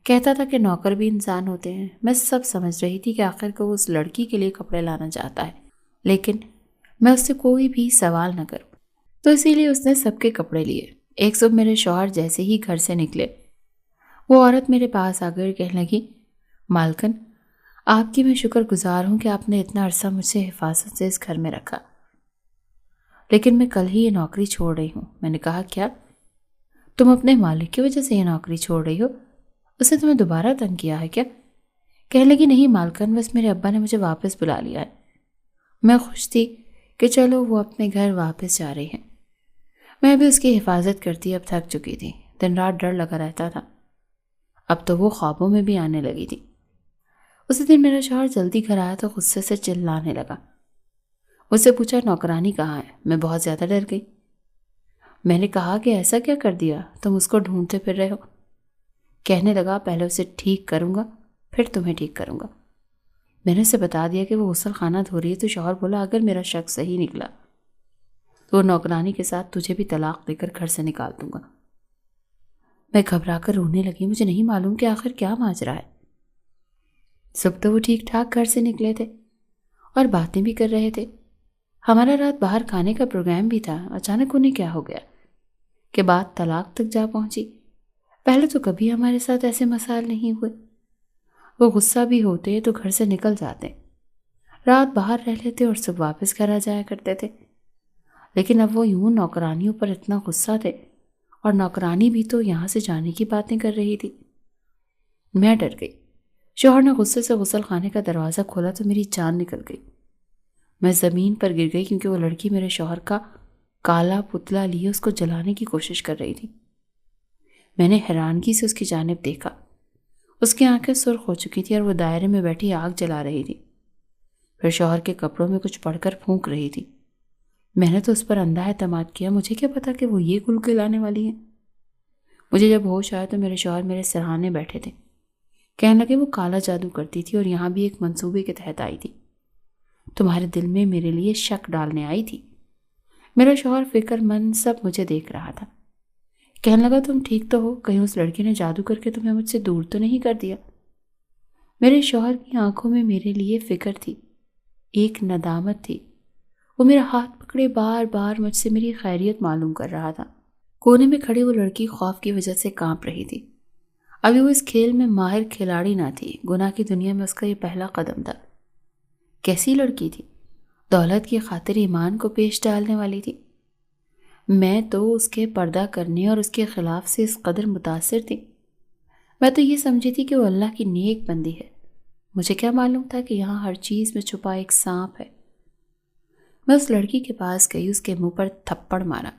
کہتا تھا کہ نوکر بھی انسان ہوتے ہیں۔ میں سب سمجھ رہی تھی کہ آخر کو وہ اس لڑکی کے لیے کپڑے لانا چاہتا ہے، لیکن میں اس سے کوئی بھی سوال نہ کروں، تو اسی لیے اس نے سب کے کپڑے لیے۔ ایک صبح میرے شوہر جیسے ہی گھر سے نکلے، وہ عورت میرے پاس آ کر کہنے لگی، مالکن آپ کی میں شکر گزار ہوں کہ آپ نے اتنا عرصہ مجھ سے حفاظت سے اس گھر میں رکھا، لیکن میں کل ہی یہ نوکری چھوڑ رہی ہوں۔ میں نے کہا، کیا تم اپنے مالک کی وجہ سے یہ نوکری چھوڑ رہی ہو؟ اس نے تمہیں دوبارہ تنگ کیا ہے کیا؟ کہنے لگی، نہیں مالکن، بس میرے ابا نے مجھے واپس بلا لیا ہے۔ میں خوش تھی کہ چلو وہ اپنے گھر واپس جا رہی ہیں۔ میں بھی اس کی حفاظت کرتی اب تھک چکی تھی۔ دن رات ڈر لگا رہتا تھا، اب تو وہ خوابوں میں بھی آنے لگی تھی۔ اسی دن میرا شوہر جلدی گھر آیا تو غصے سے چلانے لگا۔ مجھ سے پوچھا، نوکرانی کہاں ہے؟ میں بہت زیادہ ڈر گئی۔ میں نے کہا کہ ایسا کیا کر دیا، تم اس کو ڈھونڈتے پھر رہے ہو؟ کہنے لگا، پہلے اسے ٹھیک کروں گا پھر تمہیں ٹھیک کروں گا۔ میں نے اسے بتا دیا کہ وہ غسل خانہ دھو رہی ہے، تو شوہر بولا، اگر میرا شک صحیح نکلا تو وہ نوکرانی کے ساتھ تجھے بھی طلاق دے کر گھر سے نکال دوں گا۔ میں گھبرا کر رونے لگی۔ مجھے نہیں معلوم کہ آخر کیا ماجرا ہے۔ صبح تو وہ ٹھیک ٹھاک گھر سے نکلے تھے اور باتیں بھی کر رہے تھے۔ ہمارا رات باہر کھانے کا پروگرام بھی تھا۔ اچانک انہیں کیا ہو گیا کہ بات طلاق تک جا پہنچی؟ پہلے تو کبھی ہمارے ساتھ ایسے مسائل نہیں ہوئے۔ وہ غصہ بھی ہوتے تو گھر سے نکل جاتے، رات باہر رہ لیتے اور صبح واپس گھر آ جایا کرتے تھے، لیکن اب وہ یوں نوکرانیوں پر اتنا غصہ تھے، اور نوکرانی بھی تو یہاں سے جانے کی باتیں کر رہی تھی۔ میں ڈر گئی۔ شوہر نے غصے سے غسل خانے کا دروازہ کھولا تو میری جان نکل گئی۔ میں زمین پر گر گئی، کیونکہ وہ لڑکی میرے شوہر کا کالا پتلا لیے اس کو جلانے کی کوشش کر رہی تھی۔ میں نے حیرانگی سے اس کی جانب دیکھا۔ اس کی آنکھیں سرخ ہو چکی تھی اور وہ دائرے میں بیٹھی آگ جلا رہی تھی، پھر شوہر کے کپڑوں میں کچھ پڑھ کر پھونک رہی تھی۔ میں نے تو اس پر اندھا اعتماد کیا، مجھے کیا پتا کہ وہ یہ گل گلانے والی ہیں۔ مجھے جب ہوش آیا تو میرے شوہر میرے سرہانے بیٹھے تھے۔ کہنے لگے، وہ کالا جادو کرتی تھی اور یہاں بھی ایک منصوبے کے تحت آئی تھی، تمہارے دل میں میرے لیے شک ڈالنے آئی تھی۔ میرا شوہر فکر مند سب مجھے دیکھ رہا تھا۔ کہنے لگا، تم ٹھیک تو ہو؟ کہیں اس لڑکی نے جادو کر کے تمہیں مجھ سے دور تو نہیں کر دیا؟ میرے شوہر کی آنکھوں میں میرے لیے فکر تھی، ایک ندامت تھی۔ وہ میرا ہاتھ پکڑے بار بار مجھ سے میری خیریت معلوم کر رہا تھا۔ کونے میں کھڑی وہ لڑکی خوف کی وجہ سے کانپ رہی تھی۔ ابھی وہ اس کھیل میں ماہر کھلاڑی نہ تھی، گناہ کی دنیا میں اس کا یہ پہلا قدم تھا۔ کیسی لڑکی تھی؟ دولت کی خاطر ایمان کو پیش ڈالنے والی تھی۔ میں تو اس کے پردہ کرنے اور اس کے خلاف سے اس قدر متاثر تھی۔ میں تو یہ سمجھی تھی کہ وہ اللہ کی نیک بندی ہے۔ مجھے کیا معلوم تھا کہ یہاں ہر چیز میں چھپا ایک سانپ ہے۔ میں اس لڑکی کے پاس گئی، اس کے منہ پر تھپڑ مارا۔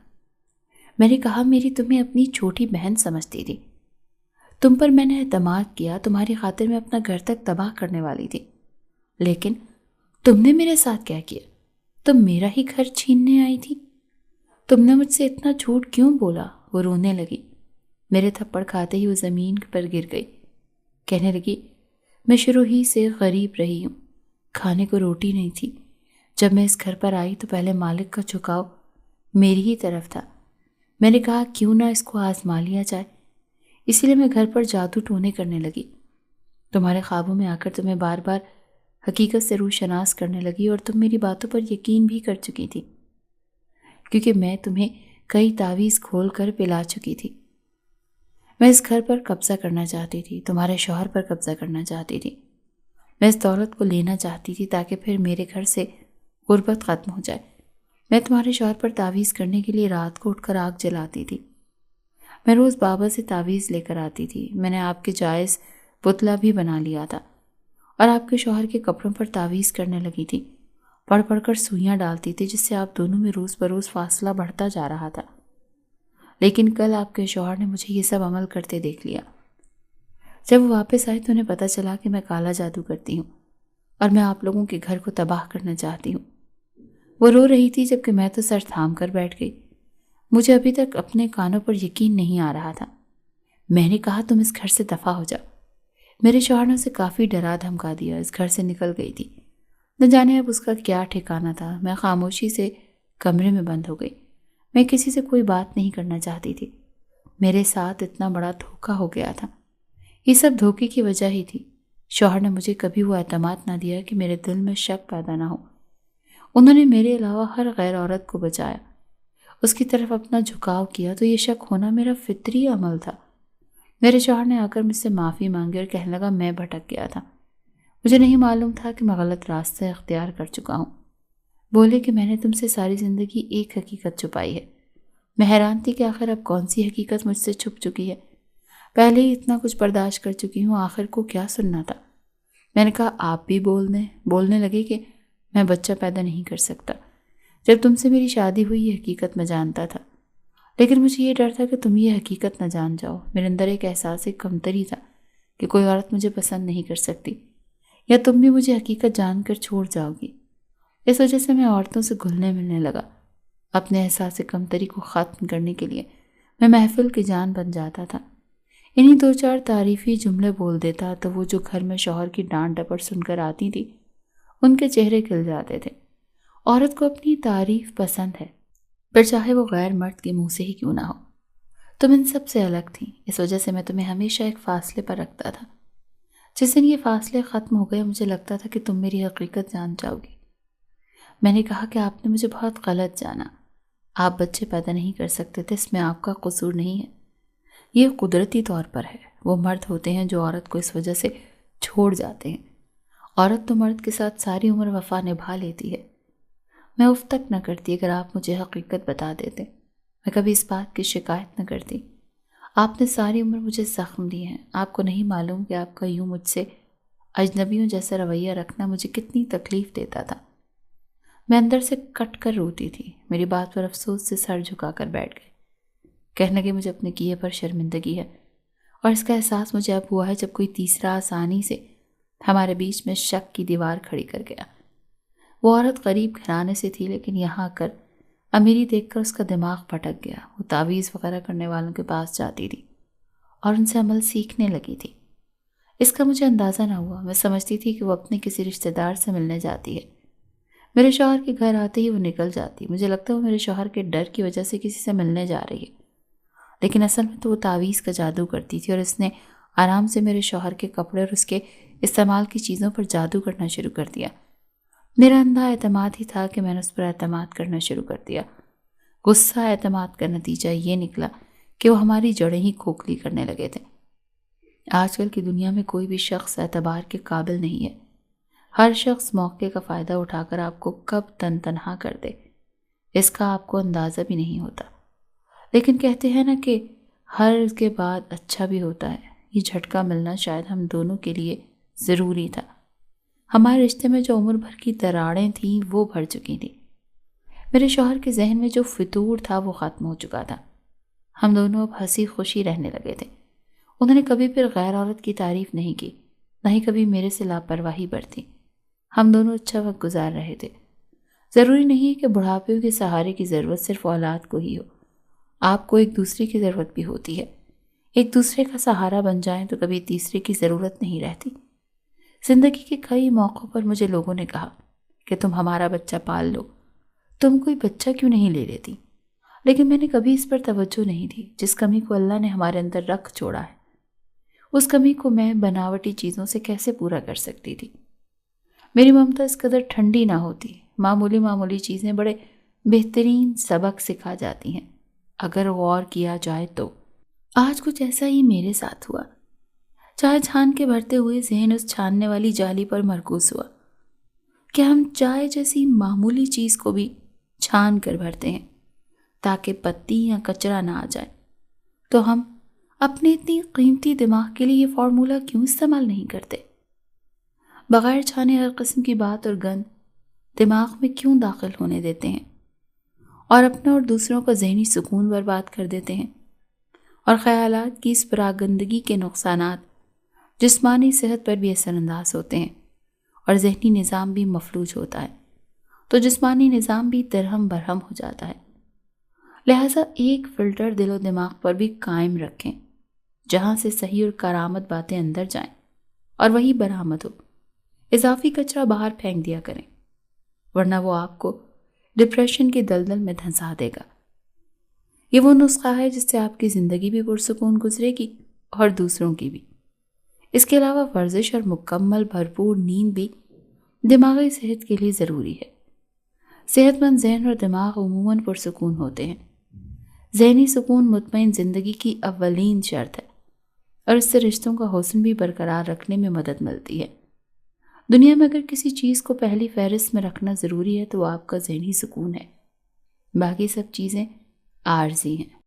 میں نے کہا، میری تمہیں اپنی چھوٹی بہن سمجھتی تھی، تم پر میں نے اعتماد کیا، تمہاری خاطر میں اپنا گھر تک تباہ کرنے والی تھی، لیکن تم نے میرے ساتھ کیا کیا؟ تم میرا ہی گھر چھیننے آئی تھی۔ تم نے مجھ سے اتنا جھوٹ کیوں بولا؟ وہ رونے لگی۔ میرے تھپڑ کھاتے ہی وہ زمین پر گر گئی۔ کہنے لگی، میں شروع ہی سے غریب رہی ہوں، کھانے کو روٹی نہیں تھی۔ جب میں اس گھر پر آئی تو پہلے مالک کا جھکاؤ میری ہی طرف تھا۔ میں نے کہا، کیوں نہ اس کو آزما لیا جائے، اسی لیے میں گھر پر جادو ٹونے کرنے لگی۔ تمہارے خوابوں میں آ کر تمہیں بار بار حقیقت سے روشناس کرنے لگی اور تم میری باتوں پر یقین بھی کر چکی تھی، کیونکہ میں تمہیں کئی تعویذ کھول کر پلا چکی تھی۔ میں اس گھر پر قبضہ کرنا چاہتی تھی، تمہارے شوہر پر قبضہ کرنا چاہتی تھی۔ میں اس دولت کو لینا چاہتی تھی تاکہ پھر میرے گھر سے غربت ختم ہو جائے۔ میں تمہارے شوہر پر تعویذ کرنے کے لیے رات کو اٹھ کر آگ جلاتی تھی۔ میں روز بابا سے تعویذ لے کر آتی تھی۔ میں نے آپ کے جائز پتلا بھی بنا لیا تھا اور آپ کے شوہر کے کپڑوں پر تعویذ کرنے لگی تھی۔ پڑھ پڑھ کر سوئیاں ڈالتی تھی، جس سے آپ دونوں میں روز بروز فاصلہ بڑھتا جا رہا تھا۔ لیکن کل آپ کے شوہر نے مجھے یہ سب عمل کرتے دیکھ لیا۔ جب وہ واپس آئے تو انہیں پتہ چلا کہ میں کالا جادو کرتی ہوں اور میں آپ لوگوں کے گھر کو تباہ کرنا چاہتی ہوں۔ وہ رو رہی تھی جبکہ میں تو سر تھام کر بیٹھ گئی۔ مجھے ابھی تک اپنے کانوں پر یقین نہیں آ رہا تھا۔ میں نے کہا تم اس گھر سے دفع ہو جاؤ۔ میرے شوہر نے اسے کافی ڈرا دھمکا دیا، اس گھر سے نکل گئی تھی۔ نہ جانے اب اس کا کیا ٹھکانہ تھا۔ میں خاموشی سے کمرے میں بند ہو گئی۔ میں کسی سے کوئی بات نہیں کرنا چاہتی تھی۔ میرے ساتھ اتنا بڑا دھوکہ ہو گیا تھا۔ یہ سب دھوکے کی وجہ ہی تھی۔ شوہر نے مجھے کبھی وہ اعتماد نہ دیا کہ میرے دل میں شک پیدا نہ ہو۔ انہوں نے میرے علاوہ ہر غیر عورت کو بچایا، اس کی طرف اپنا جھکاؤ کیا، تو یہ شک ہونا میرا فطری عمل تھا۔ میرے شوہر نے آ کر مجھ سے معافی مانگی اور کہنے لگا میں بھٹک گیا تھا، مجھے نہیں معلوم تھا کہ میں غلط راستہ اختیار کر چکا ہوں۔ بولے کہ میں نے تم سے ساری زندگی ایک حقیقت چھپائی ہے۔ میں حیران تھی کہ آخر اب کون سی حقیقت مجھ سے چھپ چکی ہے۔ پہلے ہی اتنا کچھ برداشت کر چکی ہوں، آخر کو کیا سننا تھا۔ میں نے کہا آپ بھی بولنے لگے کہ میں بچہ پیدا نہیں کر سکتا۔ جب تم سے میری شادی ہوئی یہ حقیقت میں جانتا تھا، لیکن مجھے یہ ڈر تھا کہ تم یہ حقیقت نہ جان جاؤ۔ میرے اندر ایک احساس کمتری تھا کہ کوئی عورت مجھے پسند نہیں کر سکتی، یا تم بھی مجھے حقیقت جان کر چھوڑ جاؤ گی۔ اس وجہ سے میں عورتوں سے گھلنے ملنے لگا۔ اپنے احساس کمتری کو ختم کرنے کے لیے میں محفل کی جان بن جاتا تھا۔ انہی دو چار تعریفی جملے بول دیتا تو وہ جو گھر میں شوہر کی ڈانٹ ڈپٹ سن کر آتی تھی، ان کے چہرے کھل جاتے تھے۔ عورت کو اپنی تعریف پسند ہے، پر چاہے وہ غیر مرد کے منہ سے ہی کیوں نہ ہو۔ تم ان سب سے الگ تھیں، اس وجہ سے میں تمہیں ہمیشہ ایک فاصلے پر رکھتا تھا۔ جس دن یہ فاصلے ختم ہو گئے مجھے لگتا تھا کہ تم میری حقیقت جان جاؤ گی۔ میں نے کہا کہ آپ نے مجھے بہت غلط جانا۔ آپ بچے پیدا نہیں کر سکتے تھے، اس میں آپ کا قصور نہیں ہے، یہ قدرتی طور پر ہے۔ وہ مرد ہوتے ہیں جو عورت کو اس وجہ سے چھوڑ جاتے ہیں۔ عورت تو مرد کے ساتھ ساری عمر وفا نبھا لیتی ہے۔ میں اف تک نہ کرتی اگر آپ مجھے حقیقت بتا دیتے، میں کبھی اس بات کی شکایت نہ کرتی۔ آپ نے ساری عمر مجھے زخم دی ہیں، آپ کو نہیں معلوم کہ آپ کا یوں مجھ سے اجنبیوں جیسا رویہ رکھنا مجھے کتنی تکلیف دیتا تھا۔ میں اندر سے کٹ کر روتی تھی۔ میری بات پر افسوس سے سر جھکا کر بیٹھ گئے۔ کہنے لگے مجھے اپنے کیے پر شرمندگی ہے، اور اس کا احساس مجھے اب ہوا ہے جب کوئی تیسرا آسانی سے ہمارے بیچ میں شک کی دیوار کھڑی کر گیا۔ وہ عورت غریب گھرانے سے تھی، لیکن یہاں آ کر امیری دیکھ کر اس کا دماغ پھٹک گیا۔ وہ تعویذ وغیرہ کرنے والوں کے پاس جاتی تھی اور ان سے عمل سیکھنے لگی تھی۔ اس کا مجھے اندازہ نہ ہوا۔ میں سمجھتی تھی کہ وہ اپنے کسی رشتہ دار سے ملنے جاتی ہے۔ میرے شوہر کے گھر آتے ہی وہ نکل جاتی۔ مجھے لگتا ہے وہ میرے شوہر کے ڈر کی وجہ سے کسی سے ملنے جا رہی ہے، لیکن اصل میں تو وہ تعویذ کا جادو کرتی تھی، اور اس نے آرام سے میرے شوہر کے کپڑے اور اس کے استعمال کی چیزوں پر جادو کرنا شروع کر دیا۔ میرا اندھا اعتماد ہی تھا کہ میں نے اس پر اعتماد کرنا شروع کر دیا۔ غصہ اعتماد کا نتیجہ یہ نکلا کہ وہ ہماری جڑیں ہی کھوکھلی کرنے لگے تھے۔ آج کل کی دنیا میں کوئی بھی شخص اعتبار کے قابل نہیں ہے۔ ہر شخص موقع کا فائدہ اٹھا کر آپ کو کب تنہا کر دے، اس کا آپ کو اندازہ بھی نہیں ہوتا۔ لیکن کہتے ہیں نا کہ ہر کے بعد اچھا بھی ہوتا ہے۔ یہ جھٹکا ملنا شاید ہم دونوں کے لیے ضروری تھا۔ ہمارے رشتے میں جو عمر بھر کی دراڑیں تھیں وہ بھر چکی تھیں۔ میرے شوہر کے ذہن میں جو فطور تھا وہ ختم ہو چکا تھا۔ ہم دونوں اب ہنسی خوشی رہنے لگے تھے۔ انہوں نے کبھی پھر غیر عورت کی تعریف نہیں کی، نہ ہی کبھی میرے سے لاپرواہی برتی۔ ہم دونوں اچھا وقت گزار رہے تھے۔ ضروری نہیں کہ بڑھاپے کے سہارے کی ضرورت صرف اولاد کو ہی ہو، آپ کو ایک دوسرے کی ضرورت بھی ہوتی ہے۔ ایک دوسرے کا سہارا بن جائیں تو کبھی تیسرے کی ضرورت نہیں رہتی۔ زندگی کے کئی موقعوں پر مجھے لوگوں نے کہا کہ تم ہمارا بچہ پال لو، تم کوئی بچہ کیوں نہیں لے لیتی؟ لیکن میں نے کبھی اس پر توجہ نہیں دی۔ جس کمی کو اللہ نے ہمارے اندر رکھ چھوڑا ہے، اس کمی کو میں بناوٹی چیزوں سے کیسے پورا کر سکتی تھی؟ میری ممتا اس قدر ٹھنڈی نہ ہوتی، معمولی معمولی چیزیں بڑے بہترین سبق سکھا جاتی ہیں اگر غور کیا جائے تو۔ آج کچھ ایسا ہی میرے ساتھ ہوا۔ چائے چھان کے بھرتے ہوئے ذہن اس چھاننے والی جالی پر مرکوز ہوا کہ ہم چائے جیسی معمولی چیز کو بھی چھان کر بھرتے ہیں تاکہ پتی یا کچرا نہ آ جائے، تو ہم اپنے اتنی قیمتی دماغ کے لیے یہ فارمولا کیوں استعمال نہیں کرتے؟ بغیر چھانے ہر قسم کی بات اور گند دماغ میں کیوں داخل ہونے دیتے ہیں اور اپنا اور دوسروں کا ذہنی سکون برباد کر دیتے ہیں؟ اور خیالات کی اس پراگندگی کے نقصانات جسمانی صحت پر بھی اثر انداز ہوتے ہیں اور ذہنی نظام بھی مفلوج ہوتا ہے، تو جسمانی نظام بھی درہم برہم ہو جاتا ہے۔ لہٰذا ایک فلٹر دل و دماغ پر بھی قائم رکھیں جہاں سے صحیح اور کارآمد باتیں اندر جائیں اور وہی برآمد ہو۔ اضافی کچرا باہر پھینک دیا کریں، ورنہ وہ آپ کو ڈپریشن کے دلدل میں دھنسا دے گا۔ یہ وہ نسخہ ہے جس سے آپ کی زندگی بھی پرسکون گزرے گی اور دوسروں کی بھی۔ اس کے علاوہ ورزش اور مکمل بھرپور نیند بھی دماغی صحت کے لیے ضروری ہے۔ صحت مند ذہن اور دماغ عموماً پرسکون ہوتے ہیں۔ ذہنی سکون مطمئن زندگی کی اولین شرط ہے اور اس سے رشتوں کا حسن بھی برقرار رکھنے میں مدد ملتی ہے۔ دنیا میں اگر کسی چیز کو پہلی فہرست میں رکھنا ضروری ہے تو وہ آپ کا ذہنی سکون ہے، باقی سب چیزیں عارضی ہیں۔